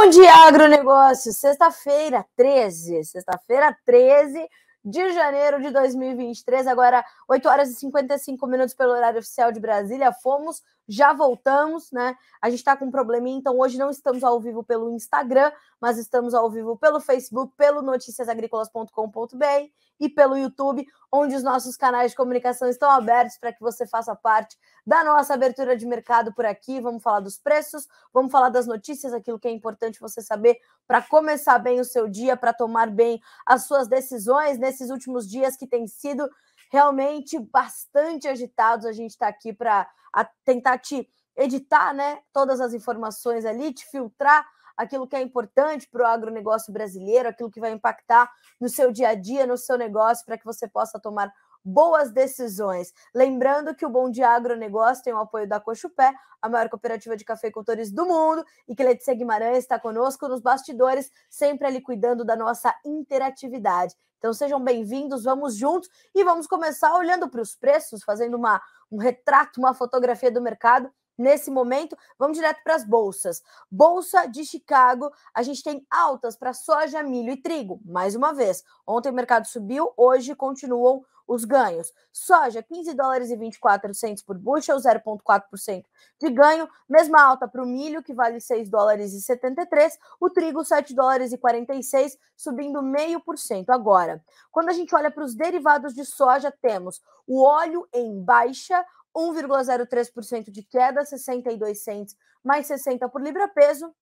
Bom dia, agronegócio! Sexta-feira 13 de janeiro de 2023, agora 8 horas e 55 minutos pelo horário oficial de Brasília. Fomos, já voltamos, né? A gente tá com um probleminha, então hoje não estamos ao vivo pelo Instagram, mas estamos ao vivo pelo Facebook, pelo noticiasagricolas.com.br e pelo YouTube, onde os nossos canais de comunicação estão abertos para que você faça parte da nossa abertura de mercado por aqui. Vamos falar dos preços, vamos falar das notícias, aquilo que é importante você saber para começar bem o seu dia, para tomar bem as suas decisões nesses últimos dias que têm sido realmente bastante agitados. A gente está aqui para tentar te editar, né, todas as informações ali, te filtrar aquilo que é importante para o agronegócio brasileiro, aquilo que vai impactar no seu dia a dia, no seu negócio, para que você possa tomar boas decisões. Lembrando que o Bom Dia Agronegócio tem o apoio da Cochupé, a maior cooperativa de cafeicultores do mundo, e que Letícia Guimarães está conosco nos bastidores, sempre ali cuidando da nossa interatividade. Então sejam bem-vindos, vamos juntos e vamos começar olhando para os preços, fazendo um retrato, uma fotografia do mercado. Nesse momento, vamos direto para as bolsas. Bolsa de Chicago, a gente tem altas para soja, milho e trigo, mais uma vez. Ontem o mercado subiu, hoje continuam os ganhos. Soja, 15 dólares e 24 centos por bushel, 0,4% de ganho. Mesma alta para o milho, que vale 6 dólares e 73. O trigo, 7 dólares e 46, subindo 0,5%. Agora, quando a gente olha para os derivados de soja, temos o óleo em baixa, 1,03% de queda, 62 centos mais 60 por libra-peso.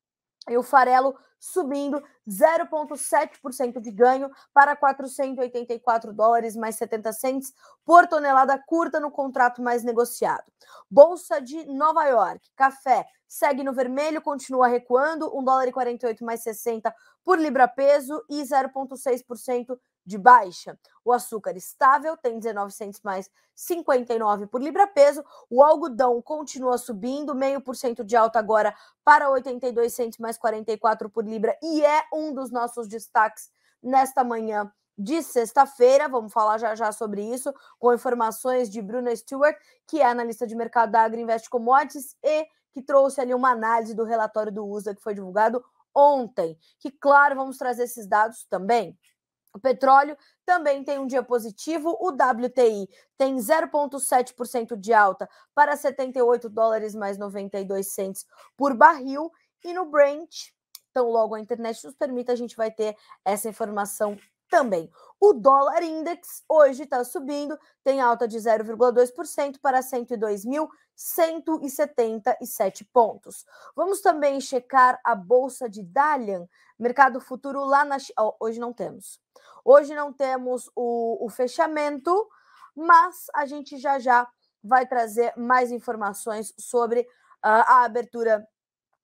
E o farelo subindo 0,7% de ganho para 484 dólares mais 70 centos por tonelada curta no contrato mais negociado. Bolsa de Nova York, café segue no vermelho, continua recuando, 1 dólar e 48 mais 60 por libra-peso e 0,6% de baixa. O açúcar estável tem 19 centos mais 59 por libra-peso. O algodão continua subindo, 0,5% de alta agora para 82 centos mais 44 por libra, e é um dos nossos destaques nesta manhã de sexta-feira. Vamos falar já já sobre isso, com informações de Bruna Stewart, que é analista de mercado da Agriinvest Commodities e que trouxe ali uma análise do relatório do USDA que foi divulgado ontem. Que, claro, vamos trazer esses dados também. O petróleo também tem um dia positivo, o WTI tem 0,7% de alta para 78 dólares mais 92 centos por barril, e no Brent, tão logo a internet nos permite, a gente vai ter essa informação também. O dólar index hoje está subindo, tem alta de 0,2% para 102.177 pontos. Vamos também checar a bolsa de Dalian, mercado futuro lá na China. Hoje não temos. Hoje não temos o fechamento, mas a gente já vai trazer mais informações sobre a abertura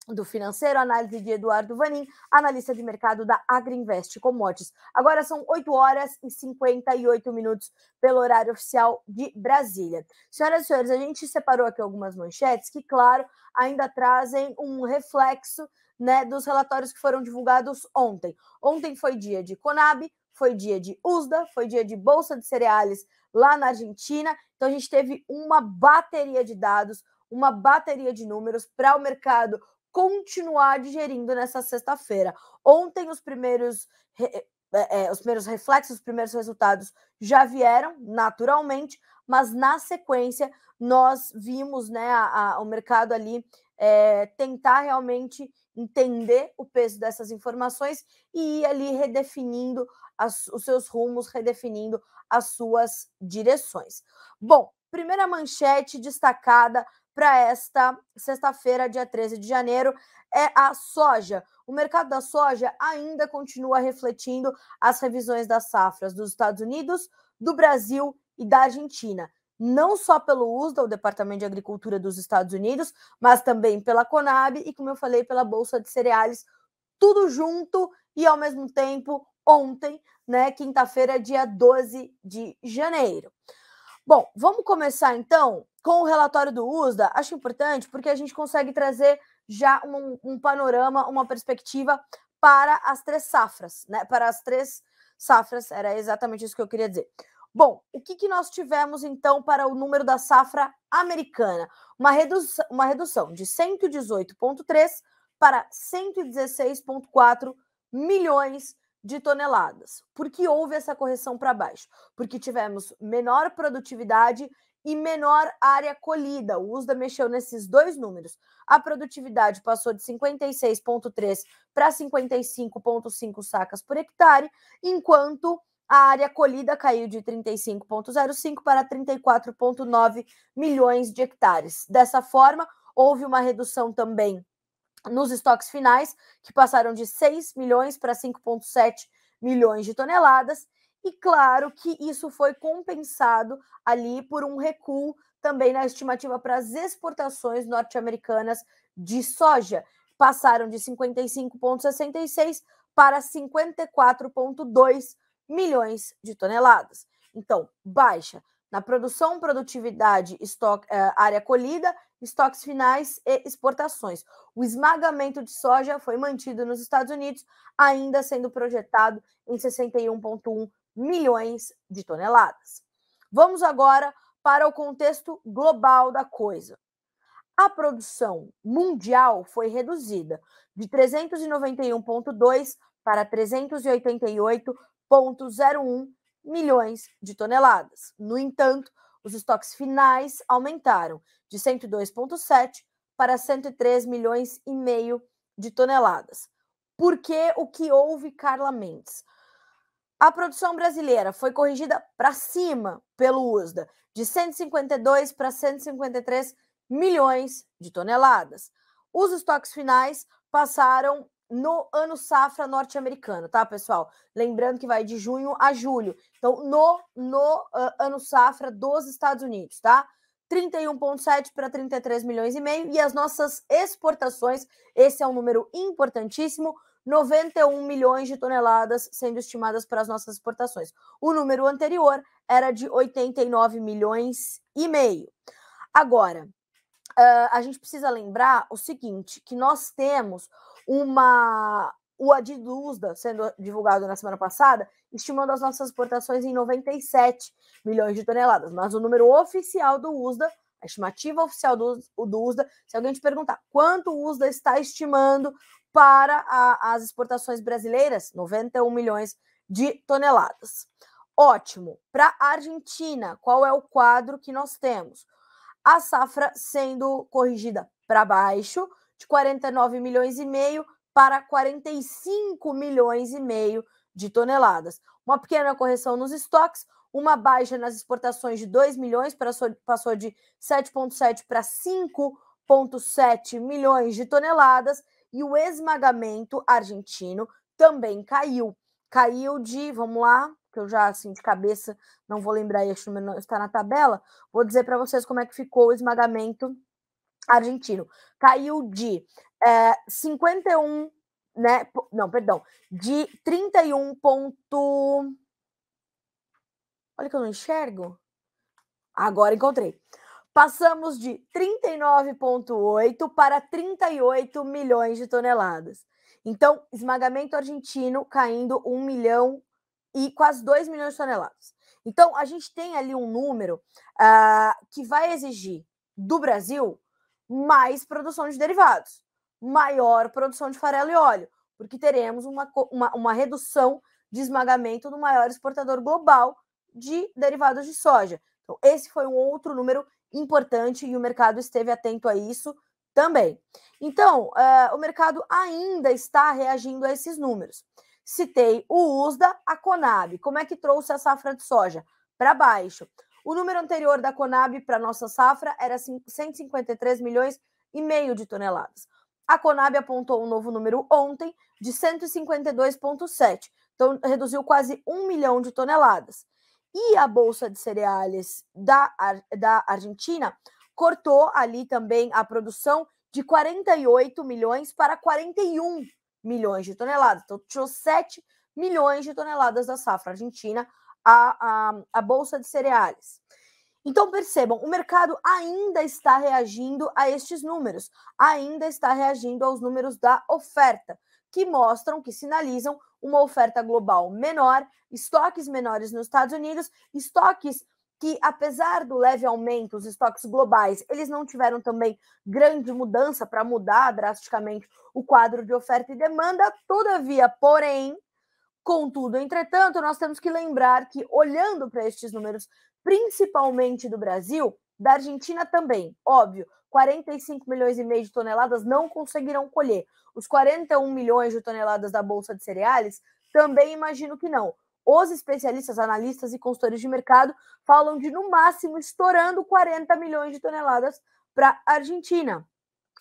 do financeiro, análise de Eduardo Vanin, analista de mercado da Agriinvest Commodities. Agora são 8 horas e 58 minutos pelo horário oficial de Brasília. Senhoras e senhores, a gente separou aqui algumas manchetes que, claro, ainda trazem um reflexo, né, dos relatórios que foram divulgados ontem. Ontem foi dia de Conab, foi dia de USDA, foi dia de Bolsa de Cereais lá na Argentina. Então a gente teve uma bateria de dados, uma bateria de números para o mercado continuar digerindo nessa sexta-feira. Ontem os primeiros reflexos, os primeiros resultados já vieram naturalmente, mas na sequência nós vimos, né, o mercado ali tentar realmente entender o peso dessas informações e ir ali redefinindo os seus rumos, redefinindo as suas direções. Bom, primeira manchete destacada para esta sexta-feira, dia 13 de janeiro, é a soja. O mercado da soja ainda continua refletindo as revisões das safras dos Estados Unidos, do Brasil e da Argentina. Não só pelo USDA, o Departamento de Agricultura dos Estados Unidos, mas também pela Conab e, como eu falei, pela Bolsa de Cereais, tudo junto e, ao mesmo tempo, ontem, né, quinta-feira, dia 12 de janeiro. Bom, vamos começar então com o relatório do USDA. Acho importante porque a gente consegue trazer já um panorama, uma perspectiva para as três safras, né? Para as três safras, era exatamente isso que eu queria dizer. Bom, o que nós tivemos então para o número da safra americana? Uma redução de 118,3 para 116,4 milhões de toneladas. Por que houve essa correção para baixo? Porque tivemos menor produtividade e menor área colhida. O USDA mexeu nesses dois números. A produtividade passou de 56,3 para 55,5 sacas por hectare, enquanto a área colhida caiu de 35,05 para 34,9 milhões de hectares. Dessa forma, houve uma redução também nos estoques finais, que passaram de 6 milhões para 5,7 milhões de toneladas, e claro que isso foi compensado ali por um recuo também na estimativa para as exportações norte-americanas de soja. Passaram de 55,66 para 54,2 milhões de toneladas. Então, baixa na produção, produtividade, área colhida, estoques finais e exportações. O esmagamento de soja foi mantido nos Estados Unidos, ainda sendo projetado em 61,1 milhões de toneladas. Vamos agora para o contexto global da coisa. A produção mundial foi reduzida de 391,2 para 388,01 milhões de toneladas. No entanto, os estoques finais aumentaram de 102,7 para 103 milhões e meio de toneladas. Por que o que houve, Carla Mendes? A produção brasileira foi corrigida para cima pelo USDA, de 152 para 153 milhões de toneladas. Os estoques finais passaram no ano safra norte-americano, tá, pessoal? Lembrando que vai de junho a julho. Então, no ano safra dos Estados Unidos, tá? 31,7 para 33 milhões e meio. E as nossas exportações, esse é um número importantíssimo, 91 milhões de toneladas sendo estimadas para as nossas exportações. O número anterior era de 89 milhões e meio. Agora, a gente precisa lembrar o seguinte, que nós temos o ADI do USDA sendo divulgado na semana passada, estimando as nossas exportações em 97 milhões de toneladas, mas o número oficial do USDA, a estimativa oficial do USDA, se alguém te perguntar quanto o USDA está estimando para as exportações brasileiras, 91 milhões de toneladas. Ótimo. Para a Argentina, qual é o quadro que nós temos? A safra sendo corrigida para baixo, de 49 milhões e meio para 45 milhões e meio de toneladas. Uma pequena correção nos estoques, uma baixa nas exportações de 2 milhões, passou de 7,7 para 5,7 milhões de toneladas, e o esmagamento argentino também caiu. Caiu de, vamos lá, que eu já, assim, de cabeça, não vou lembrar, este número não está na tabela, vou dizer para vocês como é que ficou o esmagamento argentino. Caiu de 51, né? Não, perdão, de 31 ponto... Olha que eu não enxergo. Agora encontrei. Passamos de 39,8 para 38 milhões de toneladas. Então, esmagamento argentino caindo 1 milhão e quase 2 milhões de toneladas. Então, a gente tem ali um número que vai exigir do Brasil mais produção de derivados, maior produção de farelo e óleo, porque teremos uma redução de esmagamento do maior exportador global de derivados de soja. Então, esse foi um outro número importante e o mercado esteve atento a isso também. Então, o mercado ainda está reagindo a esses números. Citei o USDA, a Conab. Como é que trouxe a safra de soja? Para baixo. O número anterior da Conab para a nossa safra era 153 milhões e meio de toneladas. A Conab apontou um novo número ontem de 152,7. Então, reduziu quase 1 milhão de toneladas. E a Bolsa de Cereais da Argentina cortou ali também a produção de 48 milhões para 41 milhões de toneladas. Então, tirou 7 milhões de toneladas da safra argentina a Bolsa de Cereais. Então, percebam, o mercado ainda está reagindo a estes números, ainda está reagindo aos números da oferta, que mostram, que sinalizam uma oferta global menor, estoques menores nos Estados Unidos, estoques que, apesar do leve aumento, os estoques globais, eles não tiveram também grande mudança para mudar drasticamente o quadro de oferta e demanda. Todavia, porém, contudo, entretanto, nós temos que lembrar que, olhando para estes números, principalmente do Brasil, da Argentina também, óbvio, 45 milhões e meio de toneladas não conseguirão colher. Os 41 milhões de toneladas da Bolsa de Cereais, também imagino que não. Os especialistas, analistas e consultores de mercado falam de, no máximo, estourando 40 milhões de toneladas para a Argentina.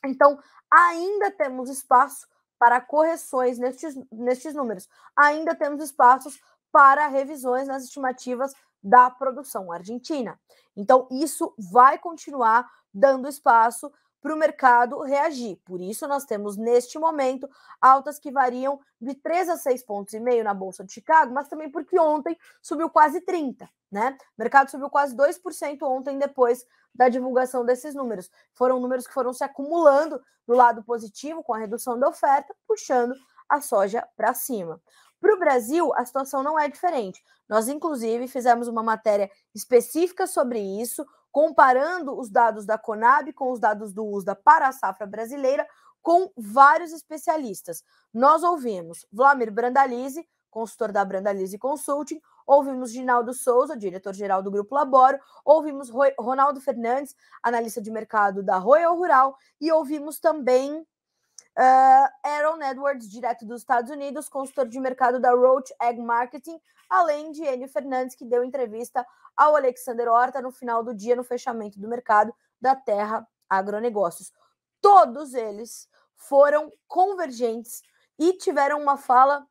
Então, ainda temos espaço para correções nestes números. Ainda temos espaços para revisões nas estimativas da produção argentina. Então, isso vai continuar dando espaço para o mercado reagir. Por isso, nós temos, neste momento, altas que variam de 3 a 6,5 pontos na Bolsa de Chicago, mas também porque ontem subiu quase 30%, né? O mercado subiu quase 2% ontem, depois da divulgação desses números. Foram números que foram se acumulando do lado positivo, com a redução da oferta, puxando a soja para cima. Para o Brasil, a situação não é diferente. Nós, inclusive, fizemos uma matéria específica sobre isso, comparando os dados da Conab com os dados do USDA para a safra brasileira, com vários especialistas. Nós ouvimos Vlamir Brandalize, consultor da Brandalize Consulting, ouvimos Ginaldo Souza, diretor-geral do Grupo Laboro, ouvimos Ronaldo Fernandes, analista de mercado da Royal Rural, e ouvimos também Aaron Edwards, direto dos Estados Unidos, consultor de mercado da Roach Ag Marketing, além de Enio Fernandes, que deu entrevista ao Alexander Horta no final do dia, no fechamento do mercado da Terra Agronegócios. Todos eles foram convergentes e tiveram uma fala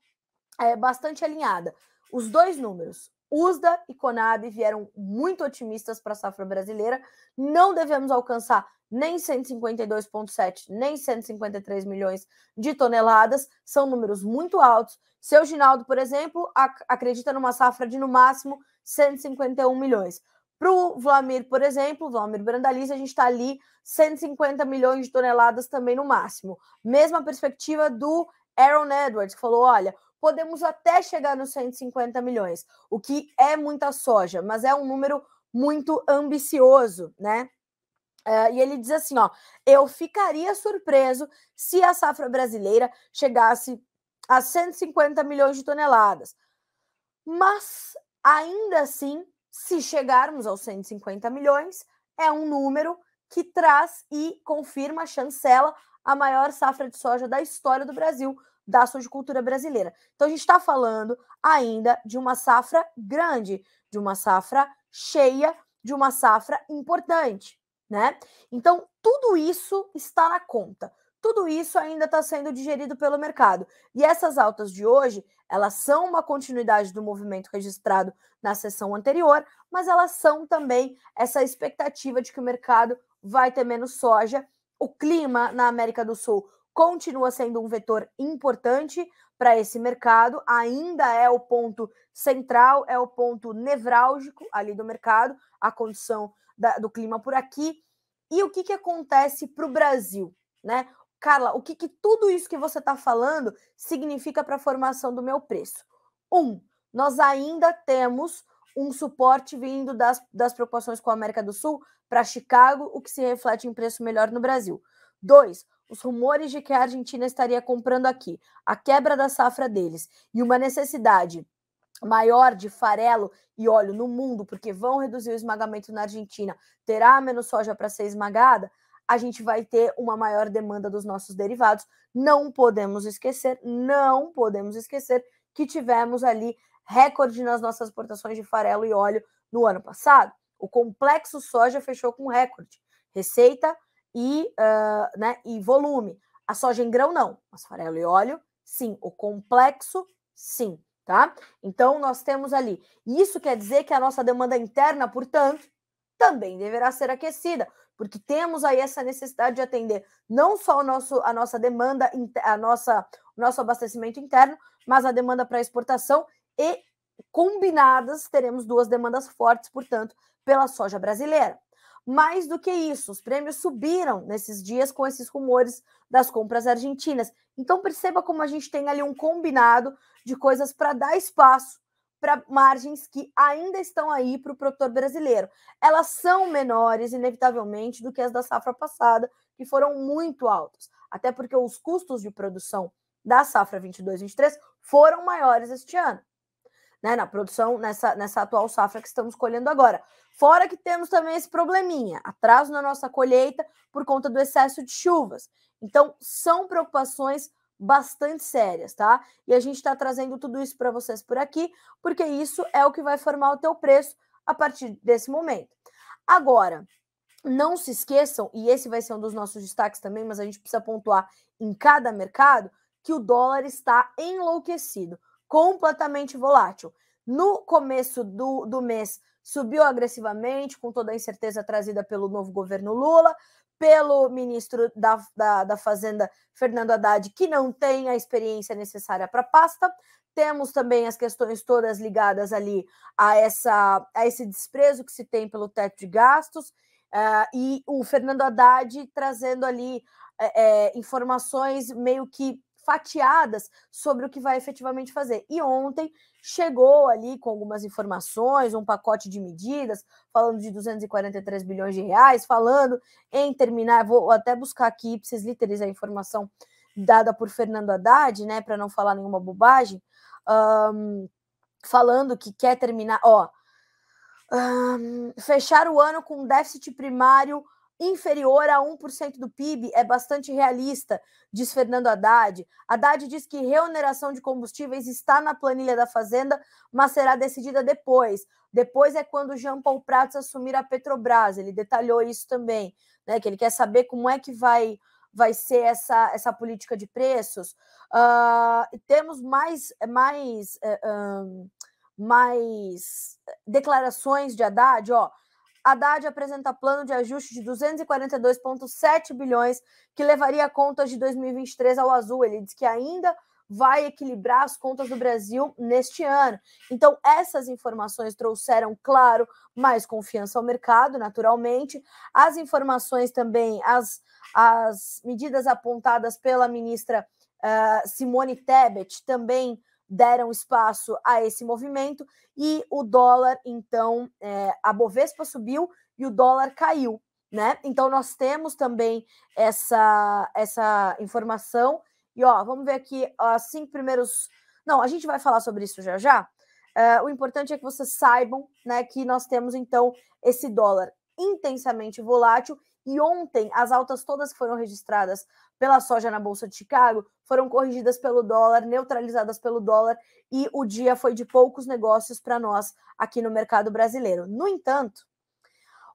bastante alinhada. Os dois números, USDA e Conab, vieram muito otimistas para a safra brasileira. Não devemos alcançar nem 152,7, nem 153 milhões de toneladas. São números muito altos. Seu Ginaldo, por exemplo, acredita numa safra de, no máximo, 151 milhões. Para o Vlamir, por exemplo, Vlamir Brandalize, a gente está ali 150 milhões de toneladas também no máximo. Mesma perspectiva do Aaron Edwards, que falou, olha, podemos até chegar nos 150 milhões, o que é muita soja, mas é um número muito ambicioso, né? E ele diz assim, ó, eu ficaria surpreso se a safra brasileira chegasse a 150 milhões de toneladas. Mas, ainda assim, se chegarmos aos 150 milhões, é um número que traz e confirma, chancela, a maior safra de soja da história do Brasil, da sojicultura brasileira. Então, a gente está falando ainda de uma safra grande, de uma safra cheia, de uma safra importante, né? Então, tudo isso está na conta. Tudo isso ainda está sendo digerido pelo mercado. E essas altas de hoje, elas são uma continuidade do movimento registrado na sessão anterior, mas elas são também essa expectativa de que o mercado vai ter menos soja. O clima na América do Sul continua sendo um vetor importante para esse mercado, ainda é o ponto central, é o ponto nevrálgico ali do mercado, a condição do clima por aqui. E o que acontece para o Brasil, né? Carla, o que tudo isso que você está falando significa para a formação do meu preço? Nós ainda temos um suporte vindo das preocupações com a América do Sul para Chicago, o que se reflete em preço melhor no Brasil. 2, os rumores de que a Argentina estaria comprando aqui, a quebra da safra deles e uma necessidade maior de farelo e óleo no mundo, porque vão reduzir o esmagamento na Argentina, terá menos soja para ser esmagada, a gente vai ter uma maior demanda dos nossos derivados. Não podemos esquecer que tivemos ali recorde nas nossas exportações de farelo e óleo no ano passado. O complexo soja fechou com recorde. Receita e volume. A soja em grão, não. Mas farelo e óleo, sim. O complexo, sim. Tá? Então, nós temos ali. Isso quer dizer que a nossa demanda interna, portanto, também deverá ser aquecida, porque temos aí essa necessidade de atender não só a nossa demanda, o nosso abastecimento interno, mas a demanda para exportação e combinadas teremos duas demandas fortes, portanto, pela soja brasileira. Mais do que isso, os prêmios subiram nesses dias com esses rumores das compras argentinas. Então, perceba como a gente tem ali um combinado de coisas para dar espaço para margens que ainda estão aí para o produtor brasileiro. Elas são menores, inevitavelmente, do que as da safra passada, que foram muito altas, até porque os custos de produção da safra 22-23 foram maiores este ano, né, na produção, nessa atual safra que estamos colhendo agora. Fora que temos também esse probleminha, atraso na nossa colheita por conta do excesso de chuvas. Então, são preocupações bastante sérias, tá? E a gente está trazendo tudo isso para vocês por aqui, porque isso é o que vai formar o teu preço a partir desse momento. Agora, não se esqueçam, e esse vai ser um dos nossos destaques também, mas a gente precisa pontuar em cada mercado, que o dólar está enlouquecido, completamente volátil. No começo do mês, subiu agressivamente, com toda a incerteza trazida pelo novo governo Lula, pelo ministro da Fazenda, Fernando Haddad, que não tem a experiência necessária para a pasta. Temos também as questões todas ligadas ali a esse desprezo que se tem pelo teto de gastos, e o Fernando Haddad trazendo ali informações meio que fatiadas sobre o que vai efetivamente fazer. E ontem chegou ali com algumas informações, um pacote de medidas, falando de 243 bilhões de reais, falando em terminar, vou até buscar aqui, preciso literizar a informação dada por Fernando Haddad, né, para não falar nenhuma bobagem, falando que quer terminar, fechar o ano com um déficit primário inferior a 1% do PIB é bastante realista, diz Fernando Haddad. Haddad diz que reoneração de combustíveis está na planilha da Fazenda, mas será decidida depois. Depois é quando Jean Paul Prats assumir a Petrobras. Ele detalhou isso também, né, que ele quer saber como é que vai ser essa política de preços. Temos mais declarações de Haddad, Haddad apresenta plano de ajuste de 242,7 bilhões, que levaria contas de 2023 ao azul. Ele diz que ainda vai equilibrar as contas do Brasil neste ano. Então, essas informações trouxeram, claro, mais confiança ao mercado, naturalmente. As informações também, as medidas apontadas pela ministra Simone Tebet também deram espaço a esse movimento, e o dólar, então, a Bovespa subiu e o dólar caiu, né? Então, nós temos também essa informação, e vamos ver aqui os 5 primeiros... Não, a gente vai falar sobre isso já já. O importante é que vocês saibam, né, que nós temos, então, esse dólar intensamente volátil, e ontem as altas todas que foram registradas pela soja na Bolsa de Chicago foram corrigidas pelo dólar, neutralizadas pelo dólar, e o dia foi de poucos negócios para nós aqui no mercado brasileiro. No entanto,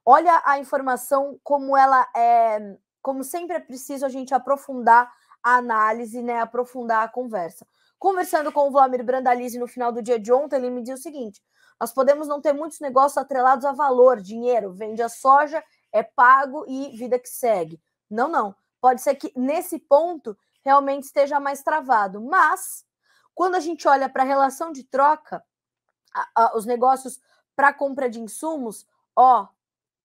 olha a informação como ela é, como sempre é preciso a gente aprofundar a análise, né, aprofundar a conversa. Conversando com o Vlamir Brandalize no final do dia de ontem, ele me disse o seguinte: nós podemos não ter muitos negócios atrelados a valor, dinheiro, vende a soja, é pago e vida que segue. Não. Pode ser que nesse ponto realmente esteja mais travado, mas quando a gente olha para a relação de troca, os negócios para compra de insumos,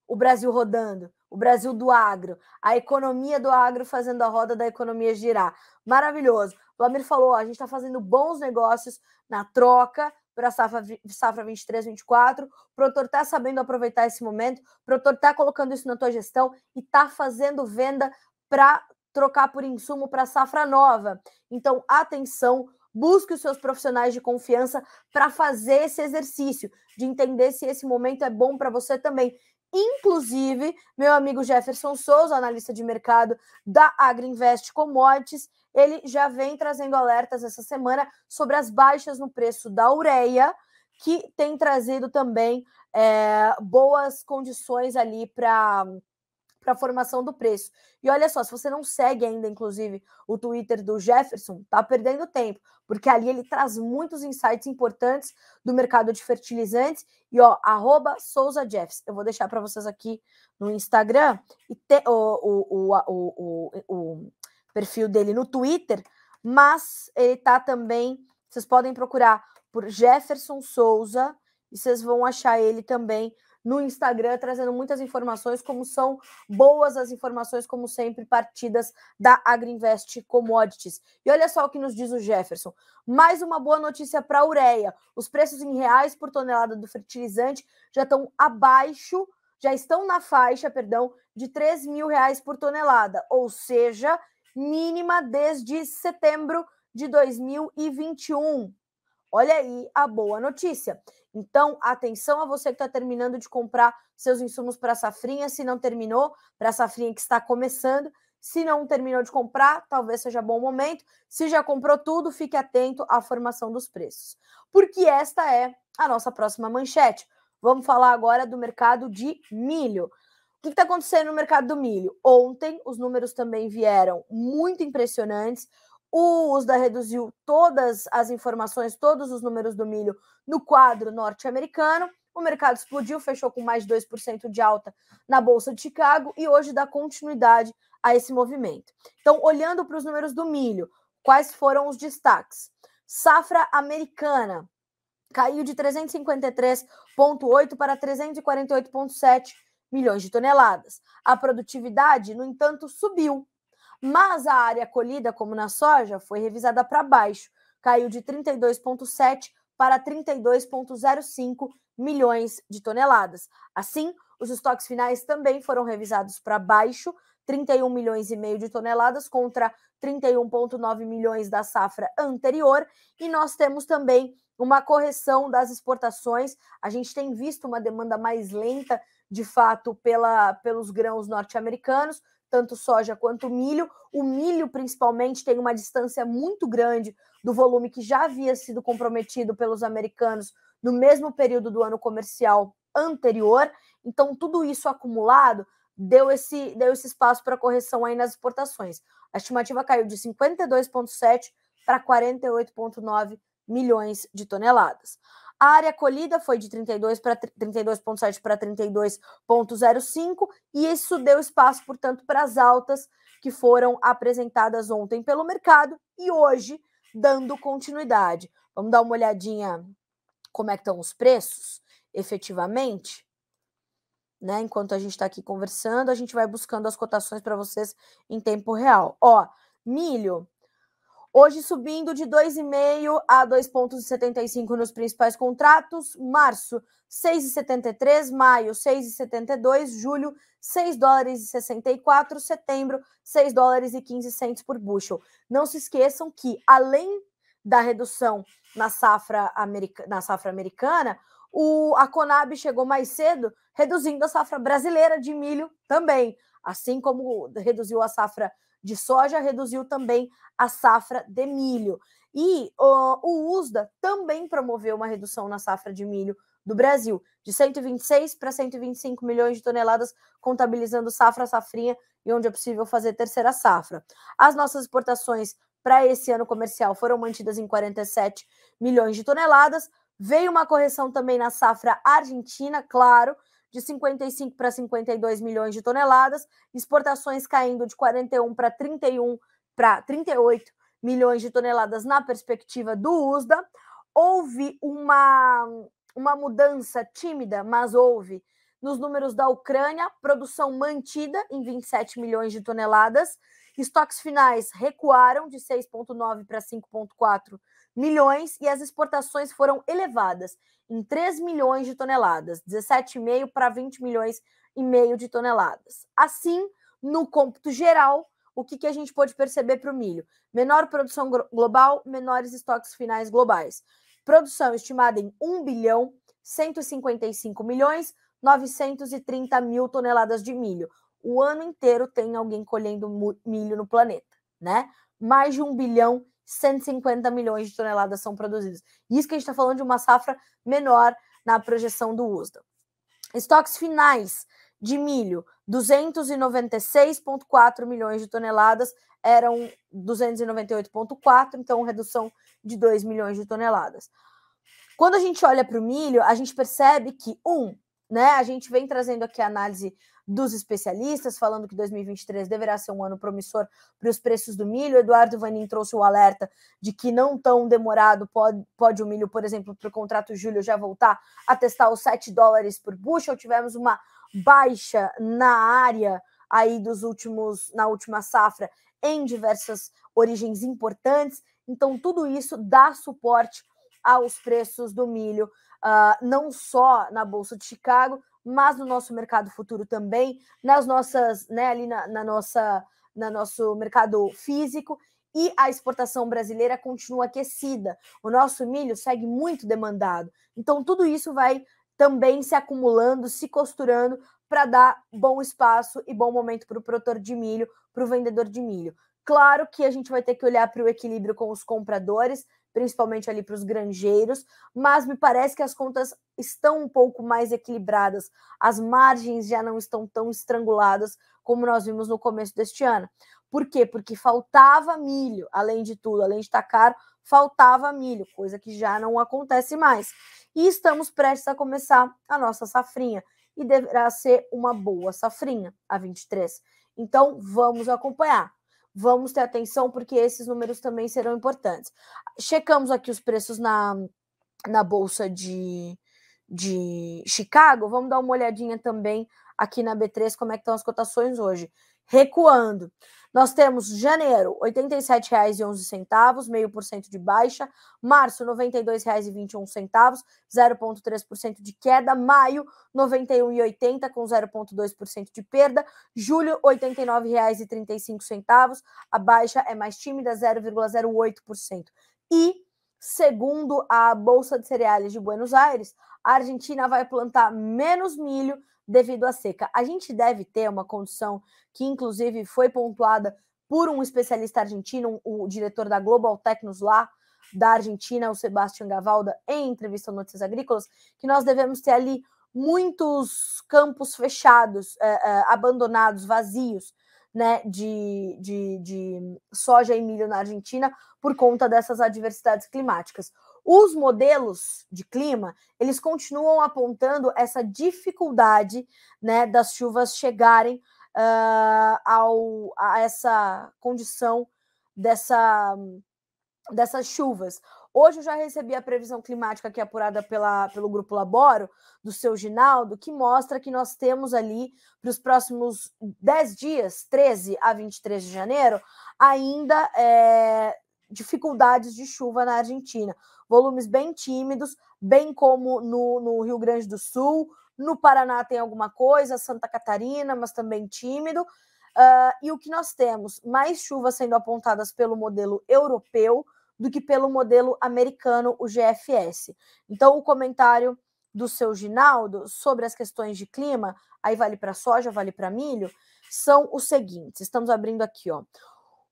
o Brasil rodando, o Brasil do agro, a economia do agro fazendo a roda da economia girar. Maravilhoso. O Vlamir falou, a gente está fazendo bons negócios na troca para a safra 23-24, o produtor está sabendo aproveitar esse momento, o produtor está colocando isso na tua gestão e está fazendo venda para trocar por insumo para a safra nova. Então, atenção, busque os seus profissionais de confiança para fazer esse exercício, de entender se esse momento é bom para você também. Inclusive, meu amigo Jefferson Souza, analista de mercado da Agriinvest Commodities, ele já vem trazendo alertas essa semana sobre as baixas no preço da ureia, que tem trazido também boas condições ali para a formação do preço. E olha só, se você não segue ainda, inclusive, o Twitter do Jefferson, tá perdendo tempo, porque ali ele traz muitos insights importantes do mercado de fertilizantes. E @SouzaJeffs. Eu vou deixar para vocês aqui no Instagram e o perfil dele no Twitter, mas ele tá também, vocês podem procurar por Jefferson Souza e vocês vão achar ele também no Instagram, trazendo muitas informações, como são boas as informações, como sempre, partidas da Agriinvest Commodities. E olha só o que nos diz o Jefferson. Mais uma boa notícia para a ureia. Os preços em reais por tonelada do fertilizante já estão na faixa, de R$3.000 por tonelada, ou seja, mínima desde setembro de 2021. Olha aí a boa notícia. Então, atenção a você que está terminando de comprar seus insumos para a safrinha, se não terminou, para a safrinha que está começando. Se não terminou de comprar, talvez seja bom momento. Se já comprou tudo, fique atento à formação dos preços. Porque esta é a nossa próxima manchete. Vamos falar agora do mercado de milho. O que está acontecendo no mercado do milho? Ontem, os números também vieram muito impressionantes. O USDA reduziu todas as informações, todos os números do milho no quadro norte-americano. O mercado explodiu, fechou com mais de 2% de alta na Bolsa de Chicago e hoje dá continuidade a esse movimento. Então, olhando para os números do milho, quais foram os destaques? Safra americana caiu de 353,8 para 348,7 milhões de toneladas. A produtividade, no entanto, subiu. Mas a área colhida, como na soja, foi revisada para baixo. Caiu de 32,7 para 32,05 milhões de toneladas. Assim, os estoques finais também foram revisados para baixo, 31 milhões e meio de toneladas contra 31,9 milhões da safra anterior. E nós temos também uma correção das exportações. A gente tem visto uma demanda mais lenta, de fato, pelos grãos norte-americanos, tanto soja quanto milho. O milho, principalmente, tem uma distância muito grande do volume que já havia sido comprometido pelos americanos no mesmo período do ano comercial anterior. Então, tudo isso acumulado deu esse espaço para correção aí nas exportações. A estimativa caiu de 52,7 para 48,9 milhões de toneladas. A área colhida foi de 32,7 para 32,05 e isso deu espaço, portanto, para as altas que foram apresentadas ontem pelo mercado e hoje dando continuidade. Vamos dar uma olhadinha como é que estão os preços, efetivamente, né? Enquanto a gente está aqui conversando, a gente vai buscando as cotações para vocês em tempo real. Ó, milho hoje subindo de 2,5 a 2,75 nos principais contratos. Março, 6,73. Maio, 6,72. Julho, 6 dólares e 64. Setembro, 6 dólares e 15 centos por bushel. Não se esqueçam que, além da redução na safra americana, a Conab chegou mais cedo, reduzindo a safra brasileira de milho também. Assim como reduziu a safra de soja, reduziu também a safra de milho. E o USDA também promoveu uma redução na safra de milho do Brasil, de 126 para 125 milhões de toneladas, contabilizando safrinha, e onde é possível fazer terceira safra. As nossas exportações para esse ano comercial foram mantidas em 47 milhões de toneladas. Veio uma correção também na safra argentina, claro, de 55 para 52 milhões de toneladas, exportações caindo de 41 para 38 milhões de toneladas na perspectiva do USDA. Houve uma mudança tímida, mas houve, nos números da Ucrânia, produção mantida em 27 milhões de toneladas, estoques finais recuaram de 6,9 para 5,4 milhões e as exportações foram elevadas em 3 milhões de toneladas, 17,5 para 20 milhões e meio de toneladas. Assim, no cômputo geral, o que a gente pode perceber para o milho? Menor produção global, menores estoques finais globais. Produção estimada em 1 bilhão 155 milhões 930 mil toneladas de milho. O ano inteiro tem alguém colhendo milho no planeta, né? Mais de 1 bilhão 150 milhões de toneladas são produzidas. Isso que a gente está falando de uma safra menor na projeção do USDA. Estoques finais de milho, 296,4 milhões de toneladas, eram 298,4, então redução de 2 milhões de toneladas. Quando a gente olha para o milho, a gente percebe que, né? A gente vem trazendo aqui a análise dos especialistas, falando que 2023 deverá ser um ano promissor para os preços do milho. Eduardo Vanin trouxe o alerta de que não tão demorado pode o milho, por exemplo, para o contrato julho já voltar a testar os $7 por bushel. Tivemos uma baixa na área aí na última safra em diversas origens importantes. Então, tudo isso dá suporte aos preços do milho, não só na Bolsa de Chicago, mas no nosso mercado futuro também, nas nossas, né, ali no nosso mercado físico, e a exportação brasileira continua aquecida. O nosso milho segue muito demandado. Então, tudo isso vai também se acumulando, se costurando para dar bom espaço e bom momento para o produtor de milho, para o vendedor de milho. Claro que a gente vai ter que olhar para o equilíbrio com os compradores, principalmente ali para os granjeiros, mas me parece que as contas estão um pouco mais equilibradas, as margens já não estão tão estranguladas como nós vimos no começo deste ano. Por quê? Porque faltava milho, além de tudo, além de estar caro, faltava milho, coisa que já não acontece mais. E estamos prestes a começar a nossa safrinha, e deverá ser uma boa safrinha, a 23. Então, vamos acompanhar. Vamos ter atenção, porque esses números também serão importantes. Checamos aqui os preços na Bolsa de Chicago. Vamos dar uma olhadinha também aqui na B3, como é que estão as cotações hoje. Recuando. Nós temos janeiro, R$ 87,11, 0,5% de baixa. Março, R$ 92,21, 0,3% de queda. Maio, R$ 91,80, com 0,2% de perda. Julho, R$ 89,35. A baixa é mais tímida, 0,08%. E, segundo a Bolsa de Cereais de Buenos Aires, a Argentina vai plantar menos milho devido à seca. A gente deve ter uma condição que, inclusive, foi pontuada por um especialista argentino, o diretor da Global Tecnos lá, da Argentina, o Sebastián Gavalda, em entrevista ao Notícias Agrícolas, que nós devemos ter ali muitos campos fechados, abandonados, vazios, né, de soja e milho na Argentina por conta dessas adversidades climáticas. Os modelos de clima, eles continuam apontando essa dificuldade, né, das chuvas chegarem a essa condição dessas chuvas. Hoje eu já recebi a previsão climática aqui apurada pelo Grupo Laboro, do seu Ginaldo, que mostra que nós temos ali, para os próximos 10 dias, 13 a 23 de janeiro, ainda dificuldades de chuva na Argentina. Volumes bem tímidos, bem como no Rio Grande do Sul, no Paraná tem alguma coisa, Santa Catarina, mas também tímido. E o que nós temos? Mais chuvas sendo apontadas pelo modelo europeu do que pelo modelo americano, o GFS. Então, o comentário do seu Ginaldo sobre as questões de clima, aí vale para soja, vale para milho, são os seguintes. Estamos abrindo aqui, ó.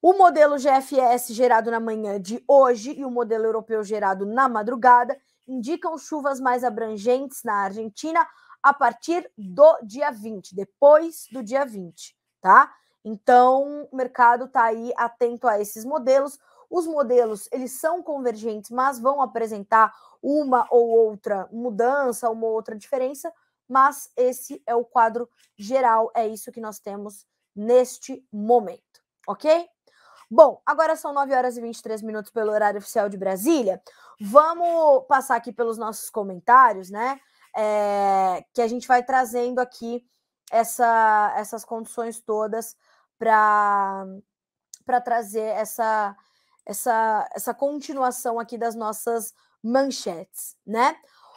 O modelo GFS gerado na manhã de hoje e o modelo europeu gerado na madrugada indicam chuvas mais abrangentes na Argentina a partir do dia 20, depois do dia 20, tá? Então, o mercado está aí atento a esses modelos. Os modelos, eles são convergentes, mas vão apresentar uma ou outra mudança, uma ou outra diferença, mas esse é o quadro geral, é isso que nós temos neste momento, ok? Bom, agora são 9 horas e 23 minutos pelo horário oficial de Brasília. Vamos passar aqui pelos nossos comentários, né? Que a gente vai trazendo aqui essas condições todas para trazer essa continuação aqui das nossas manchetes, né?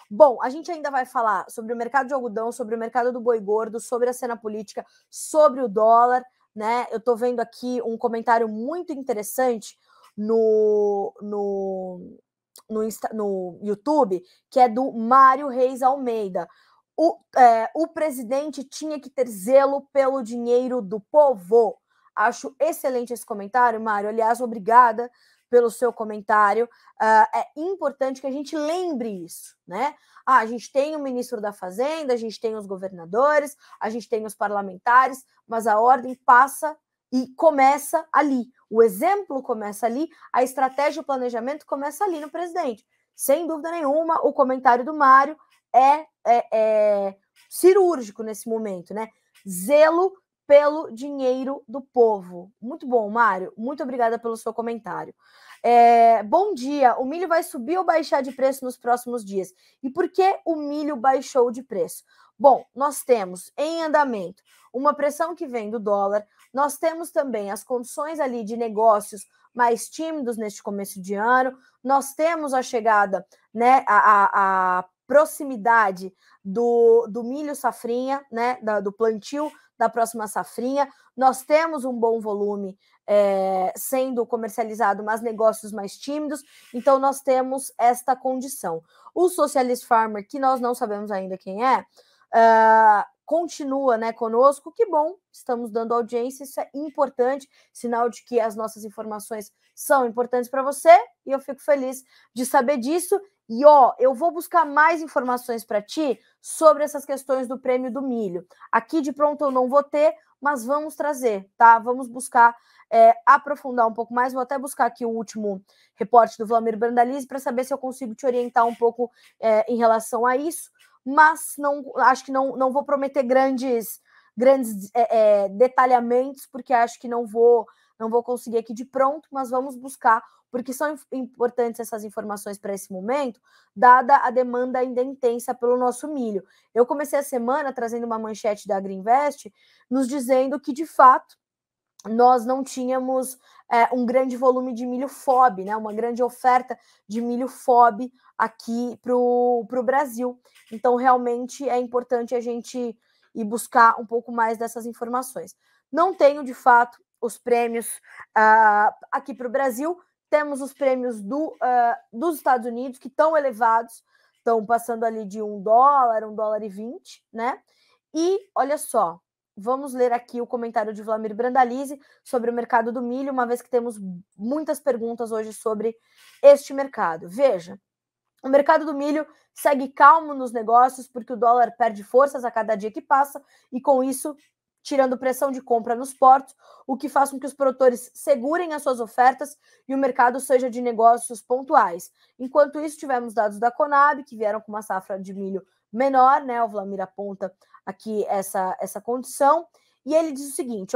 Bom, a gente ainda vai falar sobre o mercado de algodão, sobre o mercado do boi gordo, sobre a cena política, sobre o dólar, né? Eu tô vendo aqui um comentário muito interessante no YouTube, que é do Mário Reis Almeida. O presidente tinha que ter zelo pelo dinheiro do povo. Acho excelente esse comentário, Mário. Aliás, obrigada pelo seu comentário. É importante que a gente lembre isso, né? A gente tem o ministro da Fazenda, a gente tem os governadores, a gente tem os parlamentares, mas a ordem passa e começa ali. O exemplo começa ali, a estratégia e o planejamento começa ali no presidente. Sem dúvida nenhuma, o comentário do Mário é cirúrgico nesse momento, né? Zelo pelo dinheiro do povo. Muito bom, Mário. Muito obrigada pelo seu comentário. Bom dia. O milho vai subir ou baixar de preço nos próximos dias? E por que o milho baixou de preço? Bom, nós temos em andamento uma pressão que vem do dólar, nós temos também as condições ali de negócios mais tímidos neste começo de ano, nós temos a chegada, né, a proximidade do milho safrinha, né, do plantio da próxima safrinha, nós temos um bom volume sendo comercializado, mas negócios mais tímidos, então nós temos esta condição. O Socialist Farmer, que nós não sabemos ainda quem é, continua, né, conosco, que bom, estamos dando audiência, isso é importante, sinal de que as nossas informações são importantes para você, e eu fico feliz de saber disso. E eu vou buscar mais informações para ti sobre essas questões do prêmio do milho. Aqui de pronto eu não vou ter, mas vamos trazer, tá? Vamos buscar aprofundar um pouco mais. Vou até buscar aqui o último reporte do Vlamir Brandalize para saber se eu consigo te orientar um pouco em relação a isso. Mas acho que não vou prometer grandes detalhamentos, porque acho que não vou conseguir aqui de pronto, mas vamos buscar, porque são importantes essas informações para esse momento, dada a demanda ainda intensa pelo nosso milho. Eu comecei a semana trazendo uma manchete da Agriinvest, nos dizendo que, de fato, nós não tínhamos um grande volume de milho FOB, né? Uma grande oferta de milho FOB aqui para o Brasil. Então, realmente, é importante a gente ir buscar um pouco mais dessas informações. Não tenho, de fato, os prêmios aqui para o Brasil. Temos os prêmios dos Estados Unidos, que estão elevados, estão passando ali de $1, $1,20, né? E, olha só, vamos ler aqui o comentário de Vlamir Brandalize sobre o mercado do milho, uma vez que temos muitas perguntas hoje sobre este mercado. Veja, o mercado do milho segue calmo nos negócios porque o dólar perde forças a cada dia que passa e, com isso, tirando pressão de compra nos portos, o que faz com que os produtores segurem as suas ofertas e o mercado seja de negócios pontuais. Enquanto isso, tivemos dados da Conab, que vieram com uma safra de milho menor, né? O Vlamir aponta aqui essa condição, e ele diz o seguinte,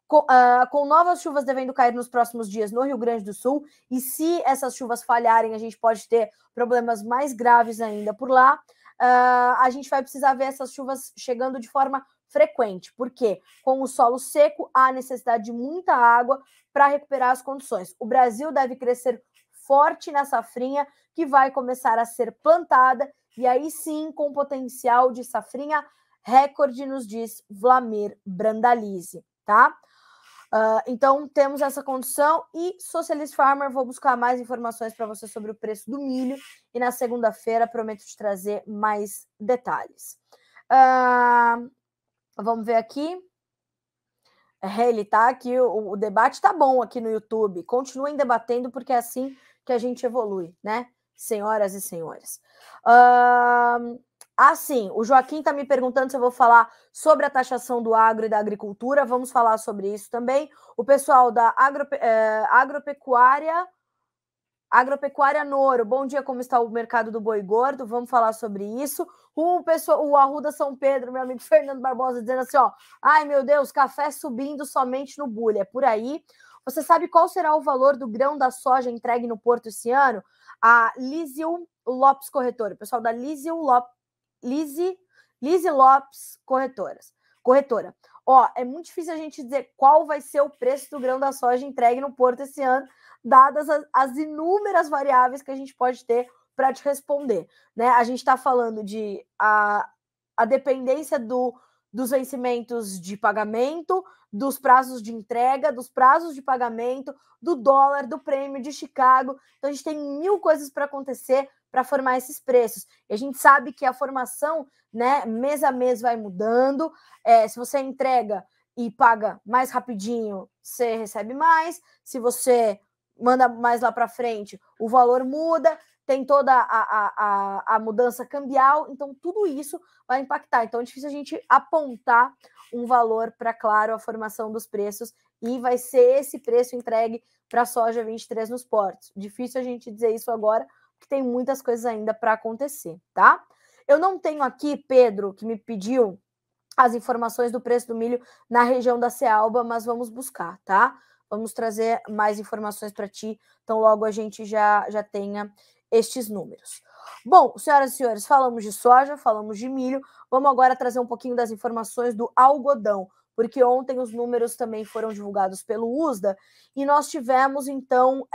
com novas chuvas devendo cair nos próximos dias no Rio Grande do Sul, e se essas chuvas falharem, a gente pode ter problemas mais graves ainda por lá, a gente vai precisar ver essas chuvas chegando de forma frequente, porque com o solo seco, há necessidade de muita água para recuperar as condições. O Brasil deve crescer forte na safrinha, que vai começar a ser plantada, e aí sim, com potencial de safrinha recorde, nos diz Vlamir Brandalize, tá? Então, temos essa condição e Socialist Farmer, vou buscar mais informações para você sobre o preço do milho e na segunda-feira prometo te trazer mais detalhes. Vamos ver aqui. Ele tá aqui, o debate tá bom aqui no YouTube. Continuem debatendo, porque é assim que a gente evolui, né? Senhoras e senhores. Sim, o Joaquim está me perguntando se eu vou falar sobre a taxação do agro e da agricultura. Vamos falar sobre isso também. O pessoal da Agropecuária Noro, bom dia, como está o mercado do boi gordo? Vamos falar sobre isso. O Arruda São Pedro, meu amigo Fernando Barbosa, dizendo assim, ai meu Deus, café subindo somente no Bully, é por aí. Você sabe qual será o valor do grão da soja entregue no Porto esse ano? A Lísio Lopes Corretora, o pessoal da Lísio Lopes Corretora. É muito difícil a gente dizer qual vai ser o preço do grão da soja entregue no Porto esse ano, dadas as inúmeras variáveis que a gente pode ter para te responder, né? A gente está falando de a dependência dos vencimentos de pagamento, dos prazos de entrega, dos prazos de pagamento, do dólar, do prêmio de Chicago. Então, a gente tem 1000 coisas para acontecer para formar esses preços. E a gente sabe que a formação, né, mês a mês vai mudando. Se você entrega e paga mais rapidinho, você recebe mais. Se você manda mais lá para frente, o valor muda. Tem toda a mudança cambial, então tudo isso vai impactar. Então é difícil a gente apontar um valor para, claro, a formação dos preços, e vai ser esse preço entregue para a soja 23 nos portos. Difícil a gente dizer isso agora, porque tem muitas coisas ainda para acontecer, tá? Eu não tenho aqui, Pedro, que me pediu as informações do preço do milho na região da Cealba, mas vamos buscar, tá? Vamos trazer mais informações para ti, então logo a gente já tenha estes números. Bom, senhoras e senhores, falamos de soja, falamos de milho, vamos agora trazer um pouquinho das informações do algodão, porque ontem os números também foram divulgados pelo USDA e nós tivemos, então,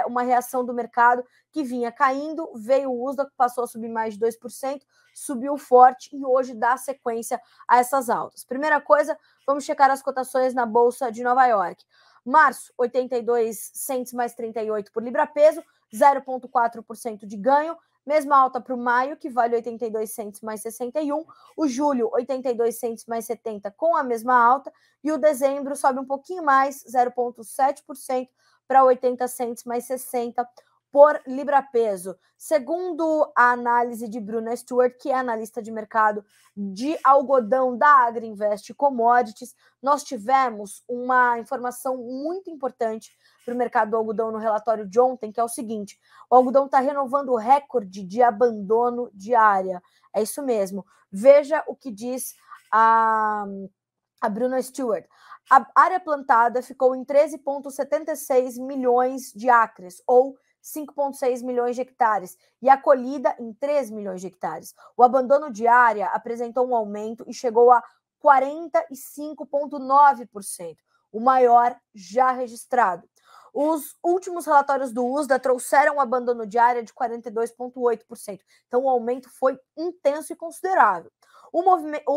uma reação do mercado que vinha caindo, veio o USDA, que passou a subir mais de 2%, subiu forte e hoje dá sequência a essas altas. Primeira coisa, vamos checar as cotações na Bolsa de Nova York. Março, 82 cents mais 38 por libra-peso, 0,4% de ganho. Mesma alta para o maio, que vale 82 cents mais 61. O julho, 82 cents mais 70 com a mesma alta. E o dezembro sobe um pouquinho mais, 0,7% para 80 cents mais 60 por libra-peso. Segundo a análise de Bruna Stewart, que é analista de mercado de algodão da Agriinvest Commodities, nós tivemos uma informação muito importante para o mercado do algodão no relatório de ontem, que é o seguinte: o algodão está renovando o recorde de abandono de área. É isso mesmo. Veja o que diz a Bruna Stewart. A área plantada ficou em 13,76 milhões de acres, ou 5,6 milhões de hectares, e a colhida em 3 milhões de hectares. O abandono de área apresentou um aumento e chegou a 45,9%, o maior já registrado. Os últimos relatórios do USDA trouxeram um abandono de área de 42,8%. Então, o aumento foi intenso e considerável. O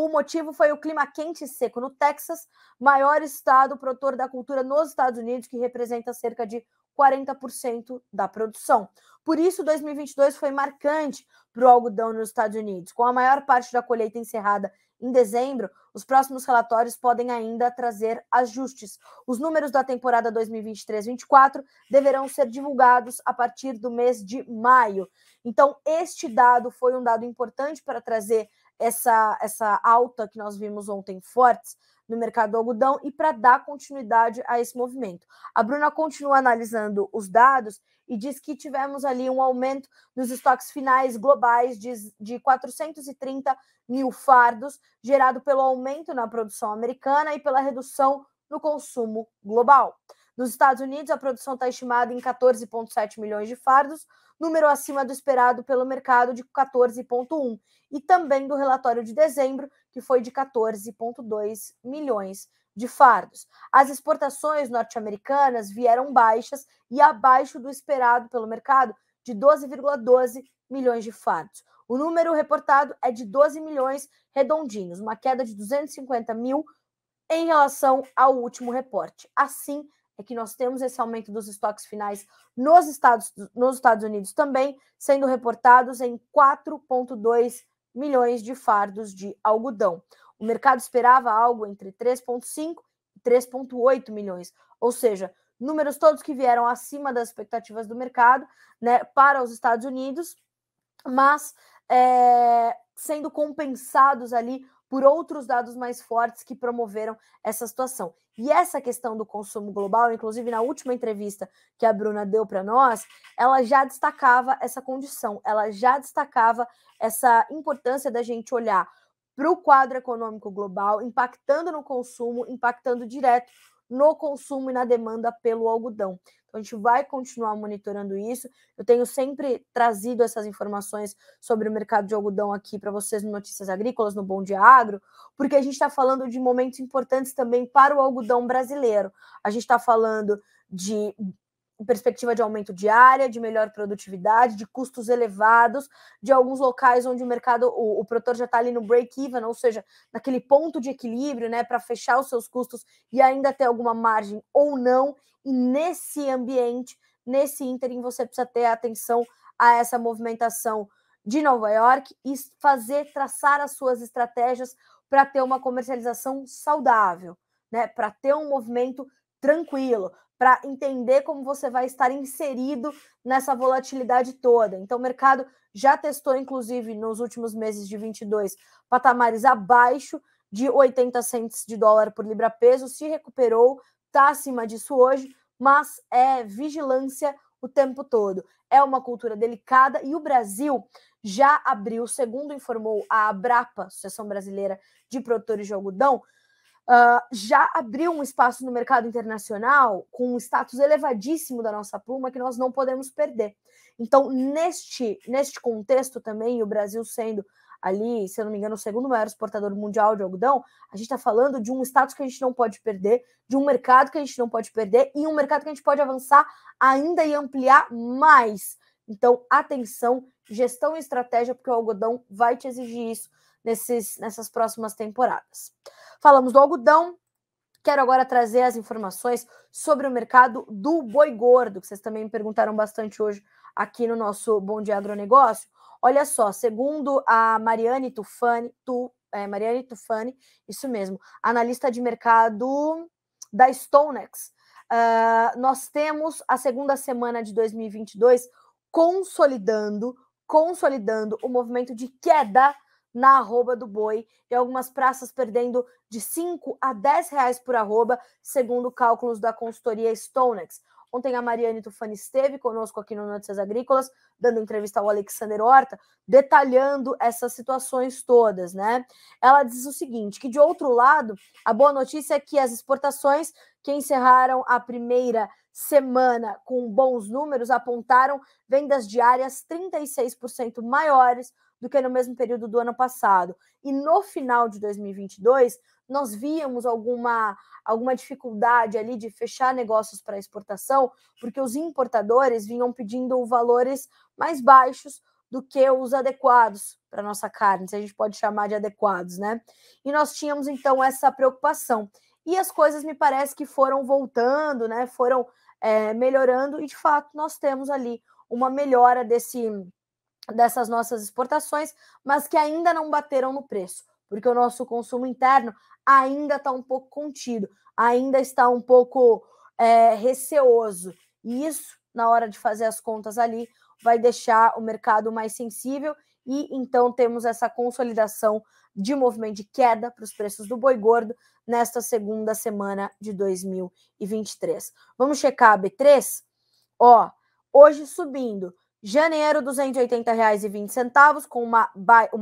motivo foi o clima quente e seco no Texas, maior estado produtor da cultura nos Estados Unidos, que representa cerca de 40% da produção. Por isso, 2022 foi marcante para o algodão nos Estados Unidos. Com a maior parte da colheita encerrada em dezembro, os próximos relatórios podem ainda trazer ajustes. Os números da temporada 2023-24 deverão ser divulgados a partir do mês de maio. Então, este dado foi um dado importante para trazer essa alta que nós vimos ontem fortes no mercado do algodão e para dar continuidade a esse movimento. A Bruna continua analisando os dados e diz que tivemos ali um aumento nos estoques finais globais de 430 mil fardos, gerado pelo aumento na produção americana e pela redução no consumo global. Nos Estados Unidos, a produção está estimada em 14,7 milhões de fardos, número acima do esperado pelo mercado de 14,1, e também do relatório de dezembro, que foi de 14,2 milhões de fardos. As exportações norte-americanas vieram baixas e abaixo do esperado pelo mercado, de 12,12 milhões de fardos. O número reportado é de 12 milhões redondinhos, uma queda de 250 mil em relação ao último reporte. Assim, é que nós temos esse aumento dos estoques finais nos Estados Unidos também, sendo reportados em 4,2 milhões de fardos de algodão. O mercado esperava algo entre 3,5 e 3,8 milhões, ou seja, números todos que vieram acima das expectativas do mercado, né, para os Estados Unidos, mas sendo compensados ali por outros dados mais fortes que promoveram essa situação. E essa questão do consumo global, inclusive na última entrevista que a Bruna deu para nós, ela já destacava essa condição, ela já destacava essa importância da gente olhar para o quadro econômico global, impactando no consumo, impactando direto no consumo e na demanda pelo algodão. Então, a gente vai continuar monitorando isso. Eu tenho sempre trazido essas informações sobre o mercado de algodão aqui para vocês no Notícias Agrícolas, no Bom Dia Agro, porque a gente está falando de momentos importantes também para o algodão brasileiro. A gente está falando de perspectiva de aumento de área, de melhor produtividade, de custos elevados, de alguns locais onde o mercado, o produtor já está ali no break-even, ou seja, naquele ponto de equilíbrio, né, para fechar os seus custos e ainda ter alguma margem ou não. E nesse ambiente, nesse ínterim, você precisa ter atenção a essa movimentação de Nova York e traçar as suas estratégias para ter uma comercialização saudável, né, para ter um movimento tranquilo, para entender como você vai estar inserido nessa volatilidade toda. Então, o mercado já testou, inclusive, nos últimos meses de 22, patamares abaixo de 80 cents de dólar por libra-peso, se recuperou, está acima disso hoje, mas é vigilância o tempo todo. É uma cultura delicada e o Brasil já abriu, segundo informou a Abrapa, Associação Brasileira de Produtores de Algodão, já abriu um espaço no mercado internacional com um status elevadíssimo da nossa pluma que nós não podemos perder. Então, neste contexto também, o Brasil sendo ali, se eu não me engano, o segundo maior exportador mundial de algodão, a gente está falando de um status que a gente não pode perder, de um mercado que a gente não pode perder e um mercado que a gente pode avançar ainda e ampliar mais. Então, atenção, gestão e estratégia, porque o algodão vai te exigir isso nessas próximas temporadas. Falamos do algodão, quero agora trazer as informações sobre o mercado do boi gordo, que vocês também me perguntaram bastante hoje aqui no nosso Bom Dia Agronegócio. Olha só, segundo a Mariane Tufani, isso mesmo, analista de mercado da StoneX, nós temos a segunda semana de 2022 consolidando o movimento de queda na arroba do boi e algumas praças perdendo de 5 a 10 reais por arroba, segundo cálculos da consultoria StoneX. Ontem a Mariane Tufani esteve conosco aqui no Notícias Agrícolas, dando entrevista ao Alexander Horta, detalhando essas situações todas, né? Ela diz o seguinte, que de outro lado, a boa notícia é que as exportações que encerraram a primeira semana com bons números apontaram vendas diárias 36% maiores do que no mesmo período do ano passado. E no final de 2022, nós víamos alguma dificuldade ali de fechar negócios para exportação, porque os importadores vinham pedindo valores mais baixos do que os adequados para nossa carne, se a gente pode chamar de adequados, né? E nós tínhamos, então, essa preocupação. E as coisas me parece que foram voltando, né? Foram melhorando, e de fato nós temos ali uma melhora dessas nossas exportações, mas que ainda não bateram no preço, porque o nosso consumo interno ainda está um pouco contido, ainda está um pouco receoso. E isso, na hora de fazer as contas ali, vai deixar o mercado mais sensível e então temos essa consolidação de movimento de queda para os preços do boi gordo nesta segunda semana de 2023. Vamos checar a B3? Ó, hoje subindo. Janeiro, R$ 280,20, com uma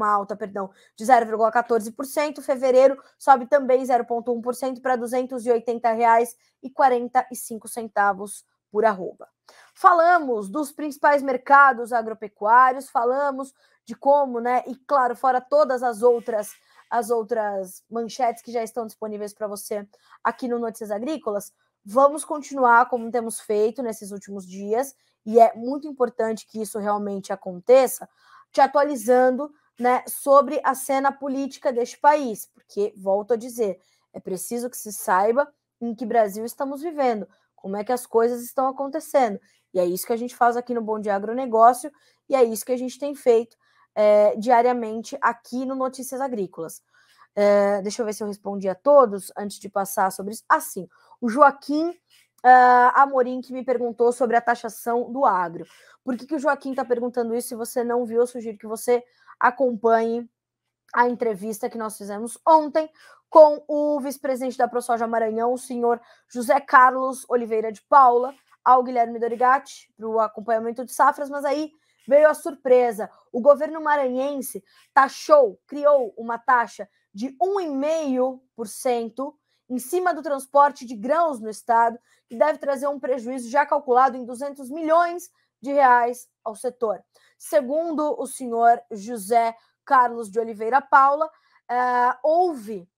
alta, de 0,14%. Fevereiro sobe também 0,1% para R$ 280,45 por arroba. Falamos dos principais mercados agropecuários, falamos de como, né? E claro, fora todas as outras manchetes que já estão disponíveis para você aqui no Notícias Agrícolas, vamos continuar como temos feito nesses últimos dias, e é muito importante que isso realmente aconteça, te atualizando, né, sobre a cena política deste país, porque, volto a dizer, é preciso que se saiba em que Brasil estamos vivendo, como é que as coisas estão acontecendo. E é isso que a gente faz aqui no Bom Dia Agronegócio, e é isso que a gente tem feito diariamente aqui no Notícias Agrícolas. Deixa eu ver se eu respondi a todos antes de passar sobre isso. Sim, o Joaquim Amorim que me perguntou sobre a taxação do agro. Por que o Joaquim está perguntando isso? Se você não viu, eu sugiro que você acompanhe a entrevista que nós fizemos ontem com o vice-presidente da ProSoja Maranhão, o senhor José Carlos Oliveira de Paula, ao Guilherme Dorigatti, para o acompanhamento de safras, mas aí veio a surpresa. O governo maranhense criou uma taxa de 1,5% em cima do transporte de grãos no estado, que deve trazer um prejuízo já calculado em R$200 milhões ao setor. Segundo o senhor José Carlos de Oliveira Paula, houve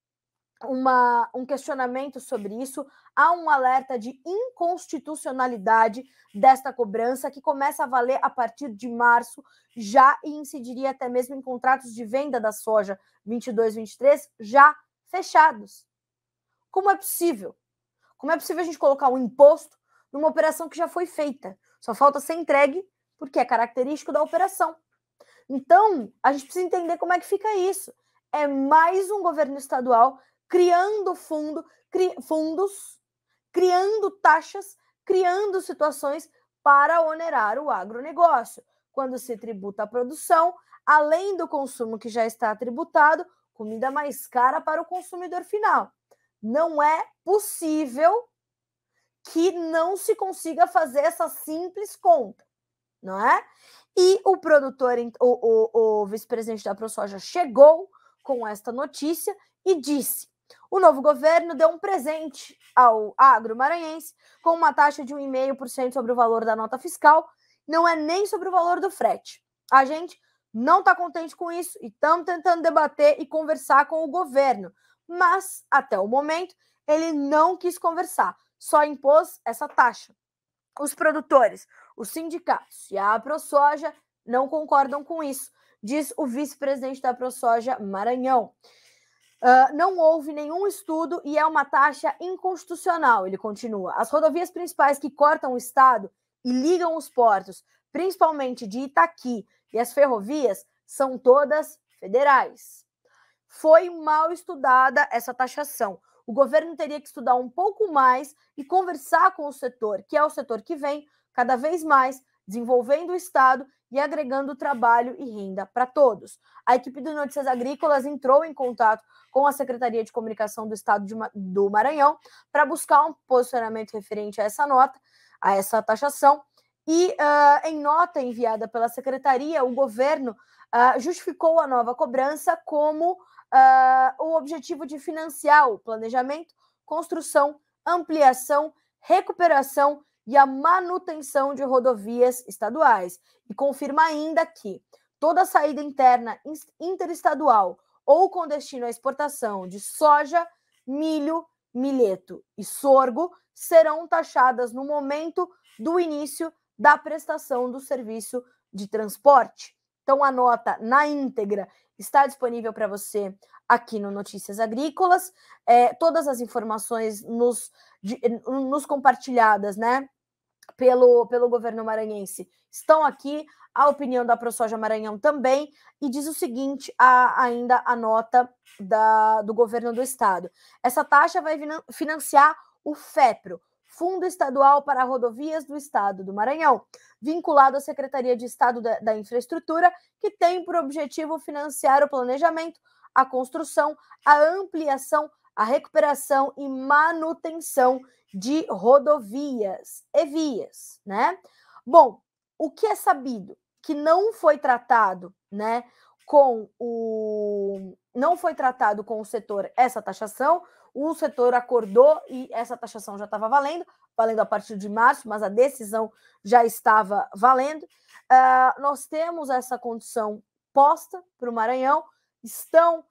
um questionamento sobre isso, há um alerta de inconstitucionalidade desta cobrança que começa a valer a partir de março já e incidiria até mesmo em contratos de venda da soja 22-23 já fechados. Como é possível? Como é possível a gente colocar um imposto numa operação que já foi feita? Só falta ser entregue porque é característico da operação. Então, a gente precisa entender como é que fica isso. É mais um governo estadual criando fundos, criando taxas, criando situações para onerar o agronegócio. Quando se tributa a produção, além do consumo que já está tributado, comida mais cara para o consumidor final. Não é possível que não se consiga fazer essa simples conta, não é? E o produtor, o vice-presidente da ProSoja chegou com esta notícia e disse: o novo governo deu um presente ao agro maranhense com uma taxa de 1,5% sobre o valor da nota fiscal, não é nem sobre o valor do frete. A gente não está contente com isso e estamos tentando debater e conversar com o governo, mas até o momento ele não quis conversar, só impôs essa taxa. Os produtores, os sindicatos e a ProSoja não concordam com isso, diz o vice-presidente da ProSoja Maranhão. Não houve nenhum estudo e é uma taxa inconstitucional, ele continua. As rodovias principais que cortam o estado e ligam os portos, principalmente de Itaqui, e as ferrovias, são todas federais. Foi mal estudada essa taxação. O governo teria que estudar um pouco mais e conversar com o setor, que é o setor que vem cada vez mais desenvolvendo o estado e agregando trabalho e renda para todos. A equipe do Notícias Agrícolas entrou em contato com a Secretaria de Comunicação do Estado do Maranhão para buscar um posicionamento referente a essa nota, a essa taxação. E em nota enviada pela Secretaria, o governo justificou a nova cobrança como o objetivo de financiar o planejamento, construção, ampliação, recuperação e a manutenção de rodovias estaduais. E confirma ainda que toda saída interna interestadual ou com destino à exportação de soja, milho, milheto e sorgo serão taxadas no momento do início da prestação do serviço de transporte. Então, a nota na íntegra está disponível para você aqui no Notícias Agrícolas. Todas as informações nos compartilhadas, né, pelo governo maranhense estão aqui. A opinião da ProSoja Maranhão também. E diz o seguinte, ainda a nota do governo do estado. Essa taxa vai financiar o FEPRO, Fundo Estadual para Rodovias do Estado do Maranhão, vinculado à Secretaria de Estado da Infraestrutura, que tem por objetivo financiar o planejamento, a construção, a ampliação, a recuperação e manutenção de rodovias e vias, né? Bom, o que é sabido? Que não foi tratado, né, não foi tratado com o setor essa taxação. O setor acordou e essa taxação já estava valendo a partir de março, mas a decisão já estava valendo. Nós temos essa condição posta para o Maranhão, estão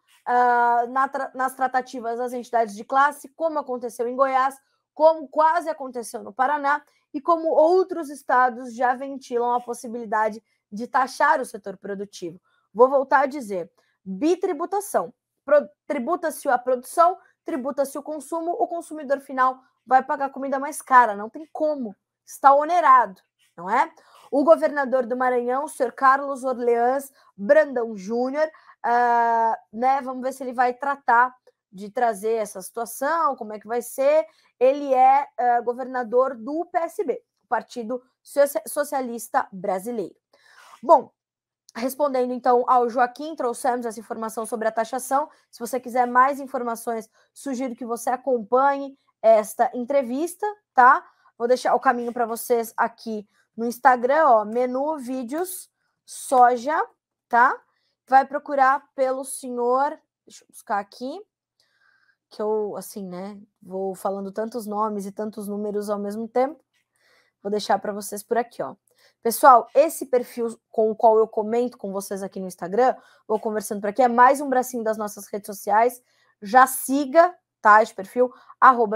nas tratativas das entidades de classe, como aconteceu em Goiás, como quase aconteceu no Paraná, e como outros estados já ventilam a possibilidade de taxar o setor produtivo. Vou voltar a dizer, bitributação. Tributa-se a produção, tributa-se o consumo, o consumidor final vai pagar comida mais cara, não tem como, está onerado, não é? O governador do Maranhão, o senhor Carlos Orleans Brandão Júnior, né, vamos ver se ele vai tratar de trazer essa situação, como é que vai ser. Ele é governador do PSB, Partido Socialista Brasileiro. Bom, respondendo então ao Joaquim, trouxemos essa informação sobre a taxação. Se você quiser mais informações, sugiro que você acompanhe esta entrevista, tá? Vou deixar o caminho para vocês aqui no Instagram, ó, menu vídeos soja, tá? Vai procurar pelo senhor, deixa eu buscar aqui, que eu, assim, né, vou falando tantos nomes e tantos números ao mesmo tempo. Vou deixar para vocês por aqui, ó. Pessoal, esse perfil com o qual eu comento com vocês aqui no Instagram, vou conversando por aqui, é mais um bracinho das nossas redes sociais. Já siga, tá, esse perfil,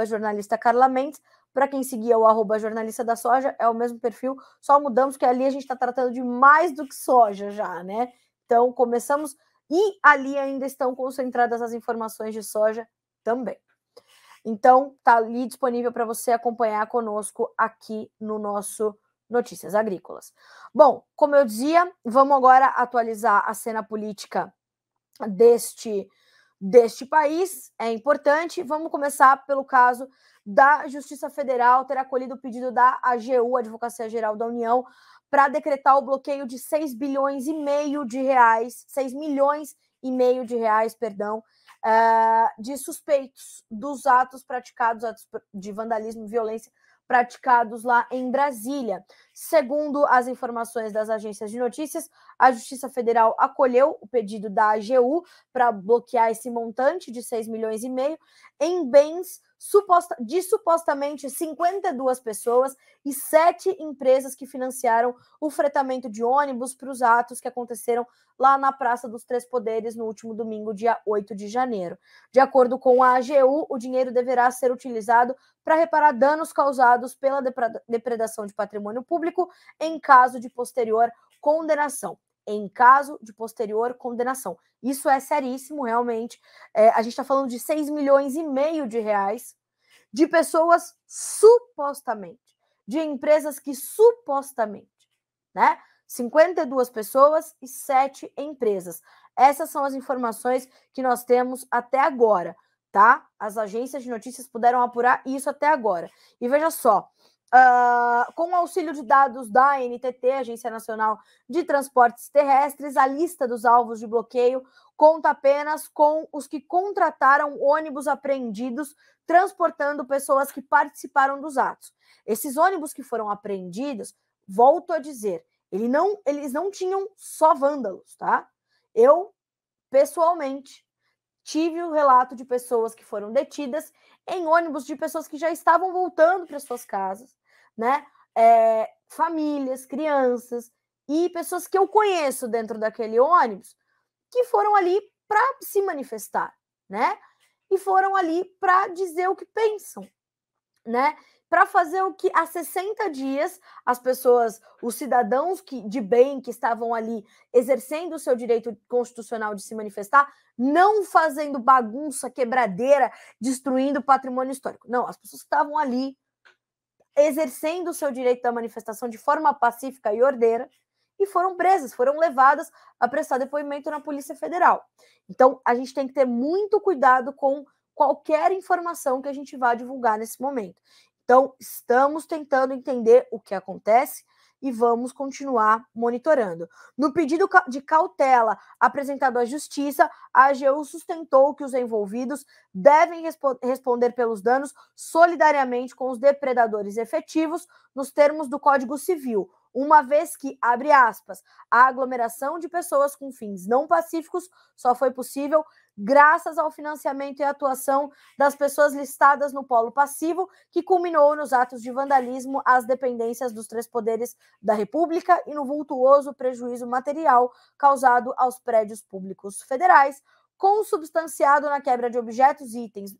@jornalista Carla Mendes. Para quem seguia o @jornalista da soja, é o mesmo perfil, só mudamos que ali a gente está tratando de mais do que soja já, né? Então, começamos, e ali ainda estão concentradas as informações de soja também. Então, tá ali disponível para você acompanhar conosco aqui no nosso Notícias Agrícolas. Bom, como eu dizia, vamos agora atualizar a cena política deste país. É importante. Vamos começar pelo caso da Justiça Federal ter acolhido o pedido da AGU, Advocacia Geral da União, para decretar o bloqueio de 6 bilhões e meio de reais, 6 milhões e meio de reais, perdão, de suspeitos dos atos praticados, atos de vandalismo e violência praticados lá em Brasília. Segundo as informações das agências de notícias, a Justiça Federal acolheu o pedido da AGU para bloquear esse montante de 6,5 milhões em bens de supostamente 52 pessoas e 7 empresas que financiaram o fretamento de ônibus para os atos que aconteceram lá na Praça dos Três Poderes no último domingo, dia 8 de janeiro. De acordo com a AGU, o dinheiro deverá ser utilizado para reparar danos causados pela depredação de patrimônio público em caso de posterior condenação. Em caso de posterior condenação. Isso é seríssimo, realmente. A gente está falando de 6,5 milhões de reais de pessoas supostamente, de empresas que supostamente, né? 52 pessoas e 7 empresas. Essas são as informações que nós temos até agora, tá? As agências de notícias puderam apurar isso até agora. E veja só, com o auxílio de dados da ANTT, Agência Nacional de Transportes Terrestres, a lista dos alvos de bloqueio conta apenas com os que contrataram ônibus apreendidos transportando pessoas que participaram dos atos. Esses ônibus que foram apreendidos, volto a dizer, eles não tinham só vândalos, tá? Eu, pessoalmente, tive o relato de pessoas que foram detidas em ônibus de pessoas que já estavam voltando para suas casas, né? Famílias, crianças e pessoas que eu conheço dentro daquele ônibus que foram ali para se manifestar, né? E foram ali para dizer o que pensam, né? Para fazer o que há 60 dias as pessoas, os cidadãos de bem que estavam ali exercendo o seu direito constitucional de se manifestar, não fazendo bagunça, quebradeira, destruindo patrimônio histórico. Não, as pessoas estavam ali exercendo o seu direito da manifestação de forma pacífica e ordeira e foram presas, foram levadas a prestar depoimento na Polícia Federal. Então, a gente tem que ter muito cuidado com qualquer informação que a gente vá divulgar nesse momento. Então, estamos tentando entender o que acontece e vamos continuar monitorando. No pedido de cautela apresentado à Justiça, a AGU sustentou que os envolvidos devem responder pelos danos solidariamente com os depredadores efetivos nos termos do Código Civil, uma vez que, abre aspas, a aglomeração de pessoas com fins não pacíficos só foi possível graças ao financiamento e atuação das pessoas listadas no polo passivo, que culminou nos atos de vandalismo às dependências dos três poderes da República e no vultuoso prejuízo material causado aos prédios públicos federais, consubstanciado na quebra de objetos e itens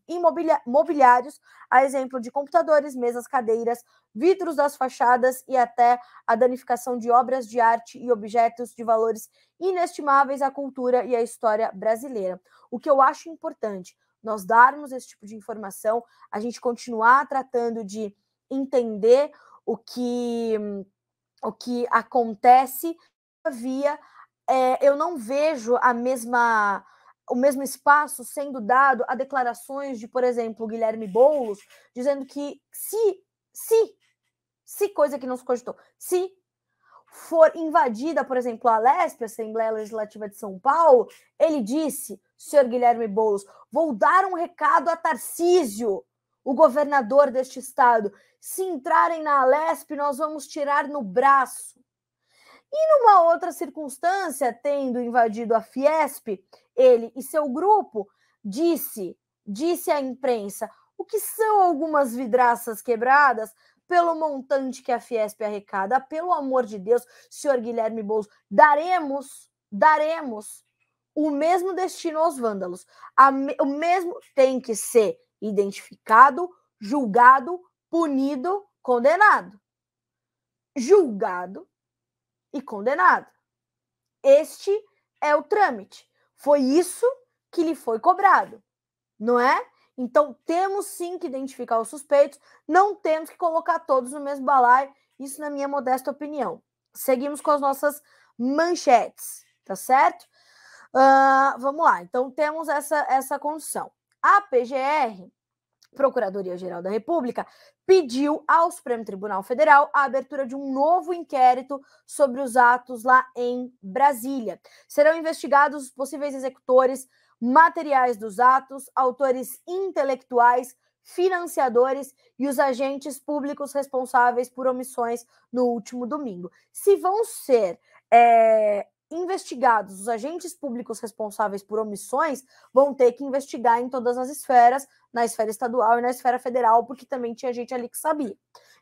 mobiliários, a exemplo de computadores, mesas, cadeiras, vidros das fachadas e até a danificação de obras de arte e objetos de valores inestimáveis à cultura e à história brasileira. O que eu acho importante, nós darmos esse tipo de informação, a gente continuar tratando de entender o que acontece, todavia, eu não vejo o mesmo espaço sendo dado a declarações de, por exemplo, Guilherme Boulos, dizendo que se coisa que não se cogitou, se for invadida, por exemplo, a Alesp, a Assembleia Legislativa de São Paulo, ele disse, senhor Guilherme Boulos, vou dar um recado a Tarcísio, o governador deste estado, se entrarem na Alesp, nós vamos tirar no braço. E numa outra circunstância, tendo invadido a Fiesp, ele e seu grupo disse à imprensa o que são algumas vidraças quebradas pelo montante que a Fiesp arrecada. Pelo amor de Deus, senhor Guilherme Boulos, daremos o mesmo destino aos vândalos. O mesmo tem que ser identificado, julgado, punido, condenado. Julgado e condenado. Este é o trâmite. Foi isso que lhe foi cobrado, não é? Então, temos sim que identificar os suspeitos, não temos que colocar todos no mesmo balaio, isso na minha modesta opinião. Seguimos com as nossas manchetes, tá certo? Vamos lá, então temos essa condição. A PGR, Procuradoria-Geral da República, pediu ao Supremo Tribunal Federal a abertura de um novo inquérito sobre os atos lá em Brasília. Serão investigados os possíveis executores materiais dos atos, autores intelectuais, financiadores e os agentes públicos responsáveis por omissões no último domingo. Se vão ser investigados os agentes públicos responsáveis por omissões, vão ter que investigar em todas as esferas, na esfera estadual e na esfera federal, porque também tinha gente ali que sabia.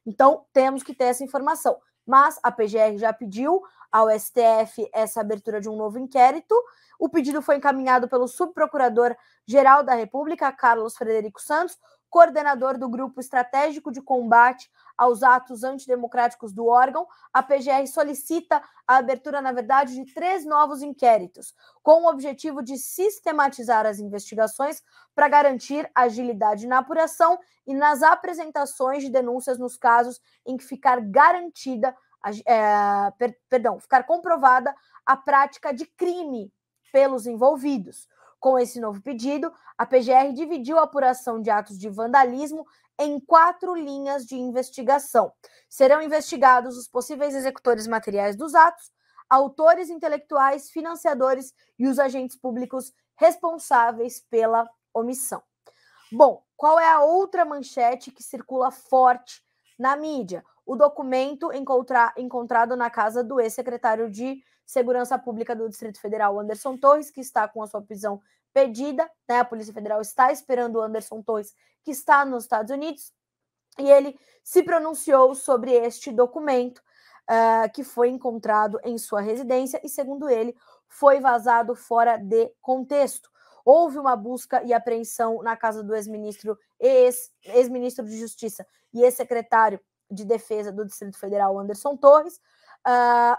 Então, temos que ter essa informação. Mas a PGR já pediu ao STF essa abertura de um novo inquérito. O pedido foi encaminhado pelo subprocurador-geral da República, Carlos Frederico Santos, coordenador do Grupo Estratégico de Combate aos Atos Antidemocráticos do órgão. A PGR solicita a abertura, na verdade, de 3 novos inquéritos, com o objetivo de sistematizar as investigações para garantir agilidade na apuração e nas apresentações de denúncias nos casos em que ficar garantida, ficar comprovada a prática de crime pelos envolvidos. Com esse novo pedido, a PGR dividiu a apuração de atos de vandalismo em 4 linhas de investigação. Serão investigados os possíveis executores materiais dos atos, autores intelectuais, financiadores e os agentes públicos responsáveis pela omissão. Bom, qual é a outra manchete que circula forte na mídia? O documento encontrado na casa do ex-secretário de Segurança Pública do Distrito Federal, Anderson Torres, que está com a sua prisão pedida, né? A Polícia Federal está esperando o Anderson Torres, que está nos Estados Unidos, e ele se pronunciou sobre este documento que foi encontrado em sua residência e, segundo ele, foi vazado fora de contexto. Houve uma busca e apreensão na casa do ex-ministro de Justiça e ex-secretário de Defesa do Distrito Federal, Anderson Torres,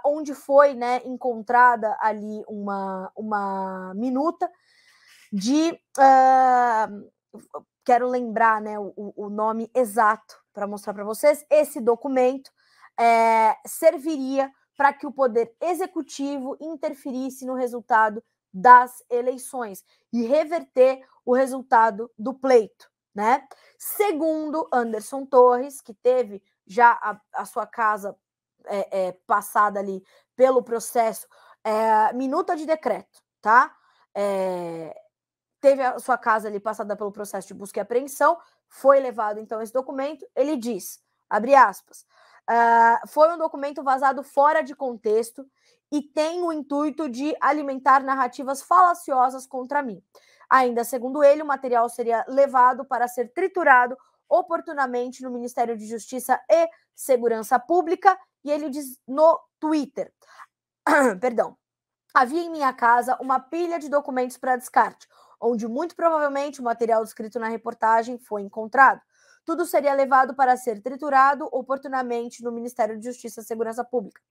onde foi, né, encontrada ali uma minuta de... quero lembrar, né, o nome exato para mostrar para vocês. Esse documento serviria para que o Poder Executivo interferisse no resultado das eleições e reverter o resultado do pleito, né? Segundo Anderson Torres, que teve já a sua casa passada ali pelo processo, minuta de decreto, tá? Teve a sua casa ali passada pelo processo de busca e apreensão, foi levado então esse documento. Ele diz, abre aspas, foi um documento vazado fora de contexto e tem o intuito de alimentar narrativas falaciosas contra mim. Ainda segundo ele, o material seria levado para ser triturado oportunamente no Ministério de Justiça e Segurança Pública, e ele diz no Twitter, perdão, havia em minha casa uma pilha de documentos para descarte, onde muito provavelmente o material descrito na reportagem foi encontrado. Tudo seria levado para ser triturado oportunamente no Ministério de Justiça e Segurança Pública.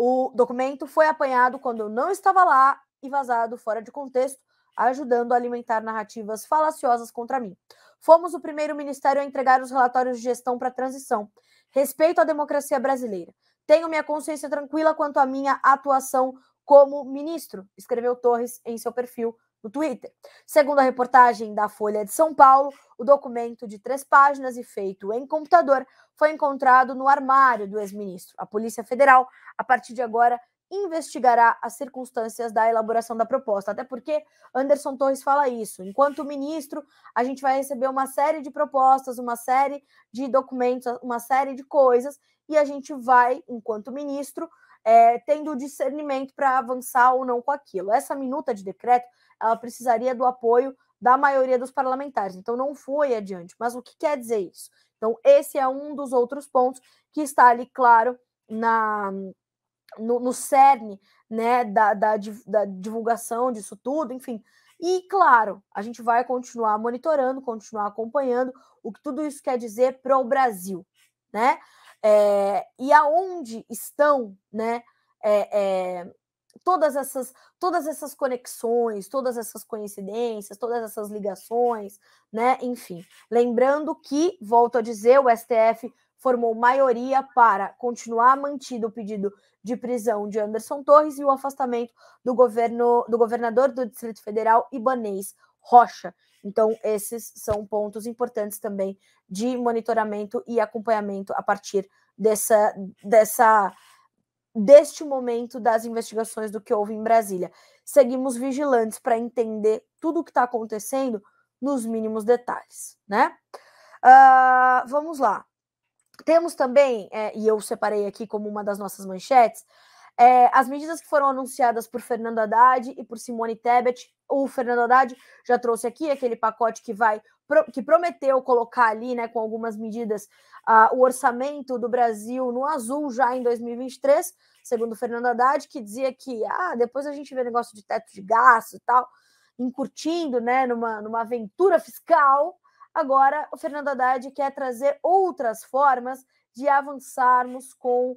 O documento foi apanhado quando eu não estava lá e vazado fora de contexto, ajudando a alimentar narrativas falaciosas contra mim. Fomos o primeiro ministério a entregar os relatórios de gestão para a transição. Respeito à democracia brasileira. Tenho minha consciência tranquila quanto à minha atuação como ministro, escreveu Torres em seu perfil no Twitter. Segundo a reportagem da Folha de São Paulo, o documento de 3 páginas e feito em computador foi encontrado no armário do ex-ministro. A Polícia Federal, a partir de agora, investigará as circunstâncias da elaboração da proposta, até porque Anderson Torres fala isso. Enquanto ministro, a gente vai receber uma série de propostas, uma série de documentos, uma série de coisas, e a gente vai, enquanto ministro, tendo discernimento para avançar ou não com aquilo. Essa minuta de decreto, ela precisaria do apoio da maioria dos parlamentares, então não foi adiante. Mas o que quer dizer isso? Então, esse é um dos outros pontos que está ali, claro, no cerne, né, da divulgação disso tudo, enfim. E, claro, a gente vai continuar monitorando, continuar acompanhando o que tudo isso quer dizer para o Brasil, né? E aonde estão, né, todas essas conexões, todas essas coincidências, todas essas ligações, né? Enfim, lembrando que, volto a dizer, o STF formou maioria para continuar mantido o pedido de prisão de Anderson Torres e o afastamento do governador do Distrito Federal, Ibanez Rocha. Então, esses são pontos importantes também de monitoramento e acompanhamento a partir deste momento das investigações do que houve em Brasília. Seguimos vigilantes para entender tudo o que está acontecendo nos mínimos detalhes, né? Vamos lá. Temos também, e eu separei aqui como uma das nossas manchetes, as medidas que foram anunciadas por Fernando Haddad e por Simone Tebet. O Fernando Haddad já trouxe aqui aquele pacote que prometeu colocar ali, né, com algumas medidas, o orçamento do Brasil no azul já em 2023, segundo o Fernando Haddad, que dizia que depois a gente vê negócio de teto de gasto e tal, encurtindo, né, numa aventura fiscal. Agora, o Fernando Haddad quer trazer outras formas de avançarmos com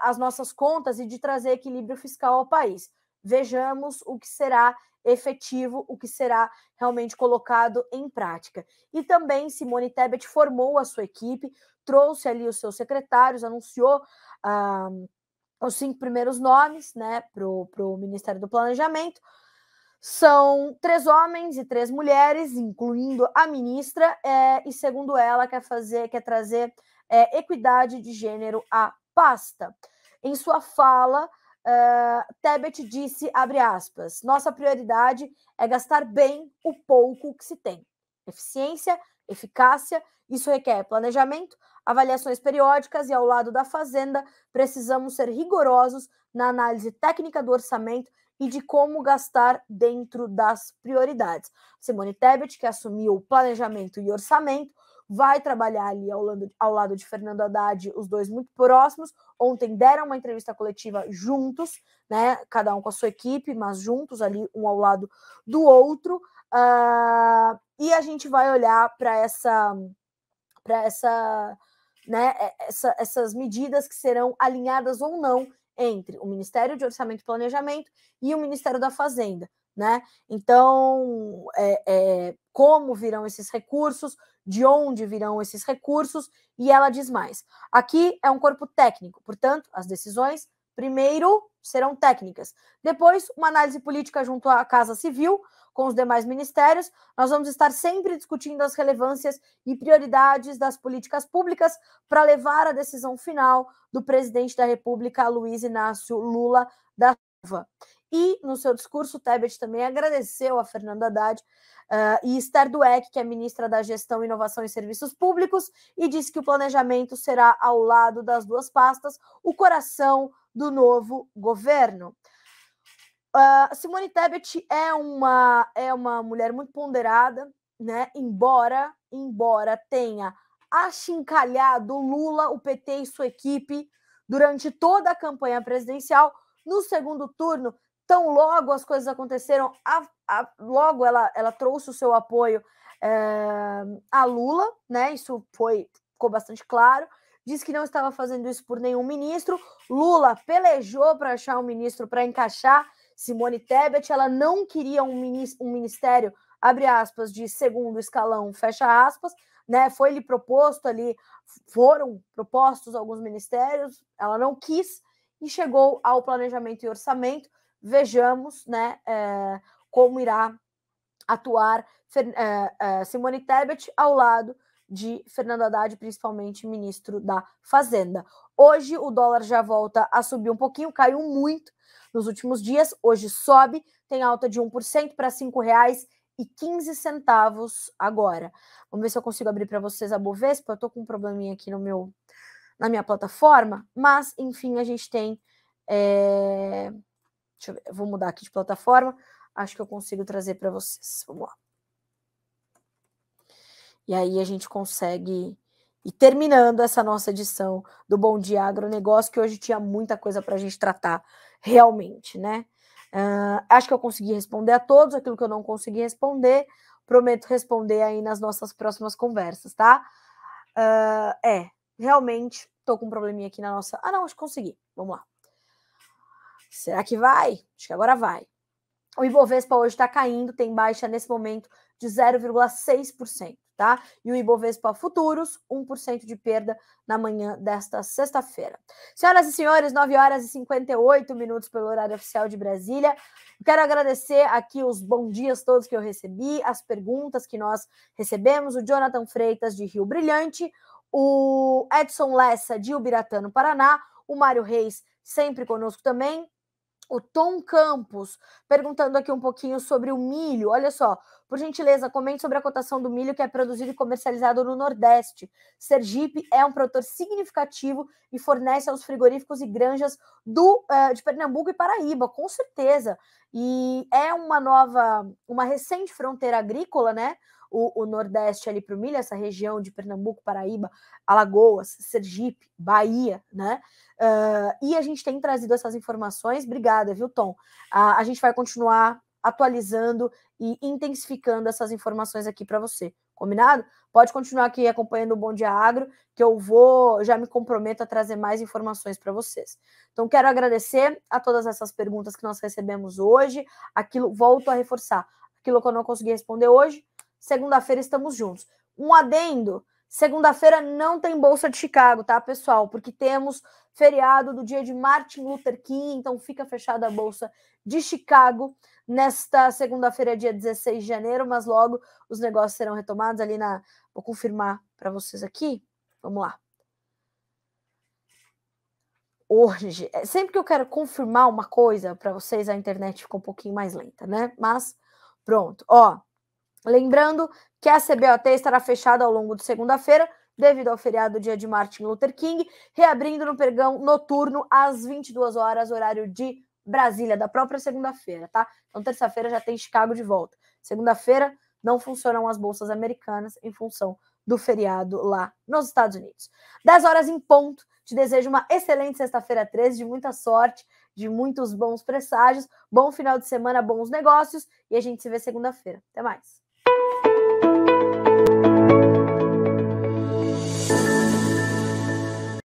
as nossas contas e de trazer equilíbrio fiscal ao país. Vejamos o que será efetivo, o que será realmente colocado em prática. E também Simone Tebet formou a sua equipe, trouxe ali os seus secretários, anunciou os 5 primeiros nomes, né, para o Ministério do Planejamento. São 3 homens e 3 mulheres, incluindo a ministra, e segundo ela, quer trazer equidade de gênero à pasta. Em sua fala, Tebet disse, abre aspas, nossa prioridade é gastar bem o pouco que se tem. Eficiência, eficácia, isso requer planejamento, avaliações periódicas e, ao lado da Fazenda, precisamos ser rigorosos na análise técnica do orçamento e de como gastar dentro das prioridades. Simone Tebet, que assumiu o planejamento e orçamento, vai trabalhar ali ao lado de Fernando Haddad, os dois muito próximos. Ontem deram uma entrevista coletiva juntos, né, cada um com a sua equipe, mas juntos ali, um ao lado do outro. E a gente vai olhar para essas medidas que serão alinhadas ou não entre o Ministério de Orçamento e Planejamento e o Ministério da Fazenda, né? Então, como virão esses recursos, de onde virão esses recursos, e ela diz mais. Aqui é um corpo técnico, portanto, as decisões, primeiro, serão técnicas. Depois, uma análise política junto à Casa Civil, com os demais ministérios. Nós vamos estar sempre discutindo as relevâncias e prioridades das políticas públicas para levar a decisão final do presidente da República, Luiz Inácio Lula da Silva. E, no seu discurso, Tebet também agradeceu a Fernando Haddad e Esther Dweck, que é ministra da Gestão, Inovação e Serviços Públicos, e disse que o planejamento será, ao lado das duas pastas, o coração do novo governo. Simone Tebet é uma mulher muito ponderada, né? Embora tenha achincalhado Lula, o PT e sua equipe durante toda a campanha presidencial. No segundo turno, tão logo as coisas aconteceram, logo ela trouxe o seu apoio a Lula, né? Isso ficou bastante claro. Disse que não estava fazendo isso por nenhum ministro. Lula pelejou para achar um ministro para encaixar Simone Tebet. Ela não queria um ministério, abre aspas, de segundo escalão, fecha aspas, né? Foi-lhe proposto ali, foram propostos alguns ministérios, ela não quis e chegou ao planejamento e orçamento. Vejamos, né, como irá atuar Simone Tebet ao lado de Fernando Haddad, principalmente ministro da Fazenda. Hoje o dólar já volta a subir um pouquinho, caiu muito nos últimos dias, hoje sobe, tem alta de 1% para R$ 5,15 agora. Vamos ver se eu consigo abrir para vocês a Bovespa. Eu estou com um probleminha aqui na minha plataforma, mas enfim, a gente tem... Deixa eu ver, eu vou mudar aqui de plataforma, acho que eu consigo trazer para vocês. Vamos lá. E aí a gente consegue ir terminando essa nossa edição do Bom Dia Agronegócio, que hoje tinha muita coisa para a gente tratar realmente, né? Acho que eu consegui responder a todos. Aquilo que eu não consegui responder, prometo responder aí nas nossas próximas conversas, tá? Realmente estou com um probleminha aqui na nossa... não, acho que consegui. Vamos lá. Será que vai? Acho que agora vai. O Ibovespa hoje está caindo, tem baixa nesse momento de 0,6%, tá? E o Ibovespa Futuros, 1% de perda na manhã desta sexta-feira. Senhoras e senhores, 9h58 pelo horário oficial de Brasília. Quero agradecer aqui os bons dias todos que eu recebi, as perguntas que nós recebemos, o Jonathan Freitas, de Rio Brilhante, o Edson Lessa, de Ubiratã, no Paraná, o Mário Reis, sempre conosco também, O Tom Campos perguntando aqui um pouquinho sobre o milho. Olha só, por gentileza, comente sobre a cotação do milho que é produzido e comercializado no Nordeste. Sergipe é um produtor significativo e fornece aos frigoríficos e granjas de Pernambuco e Paraíba, com certeza. E é uma recente fronteira agrícola, né? O Nordeste ali para o milho, essa região de Pernambuco, Paraíba, Alagoas, Sergipe, Bahia, né? E a gente tem trazido essas informações. Obrigada, viu, Tom? A gente vai continuar atualizando e intensificando essas informações aqui para você. Combinado? Pode continuar aqui acompanhando o Bom Dia Agro, que eu já me comprometo a trazer mais informações para vocês. Então, quero agradecer a todas essas perguntas que nós recebemos hoje. Volto a reforçar, aquilo que eu não consegui responder hoje, segunda-feira estamos juntos. Um adendo, segunda-feira não tem Bolsa de Chicago, tá, pessoal? Porque temos feriado do dia de Martin Luther King, então fica fechada a Bolsa de Chicago nesta segunda-feira, dia 16 de janeiro, mas logo os negócios serão retomados ali Vou confirmar para vocês aqui. Vamos lá. Hoje, sempre que eu quero confirmar uma coisa para vocês, a internet fica um pouquinho mais lenta, né? Mas pronto, ó. Lembrando que a CBOT estará fechada ao longo de segunda-feira, devido ao feriado dia de Martin Luther King, reabrindo no pregão noturno às 22 horas, horário de Brasília, da própria segunda-feira, tá? Então, terça-feira já tem Chicago de volta. Segunda-feira não funcionam as bolsas americanas em função do feriado lá nos Estados Unidos. 10 horas em ponto. Te desejo uma excelente sexta-feira 13, de muita sorte, de muitos bons presságios, bom final de semana, bons negócios, e a gente se vê segunda-feira. Até mais.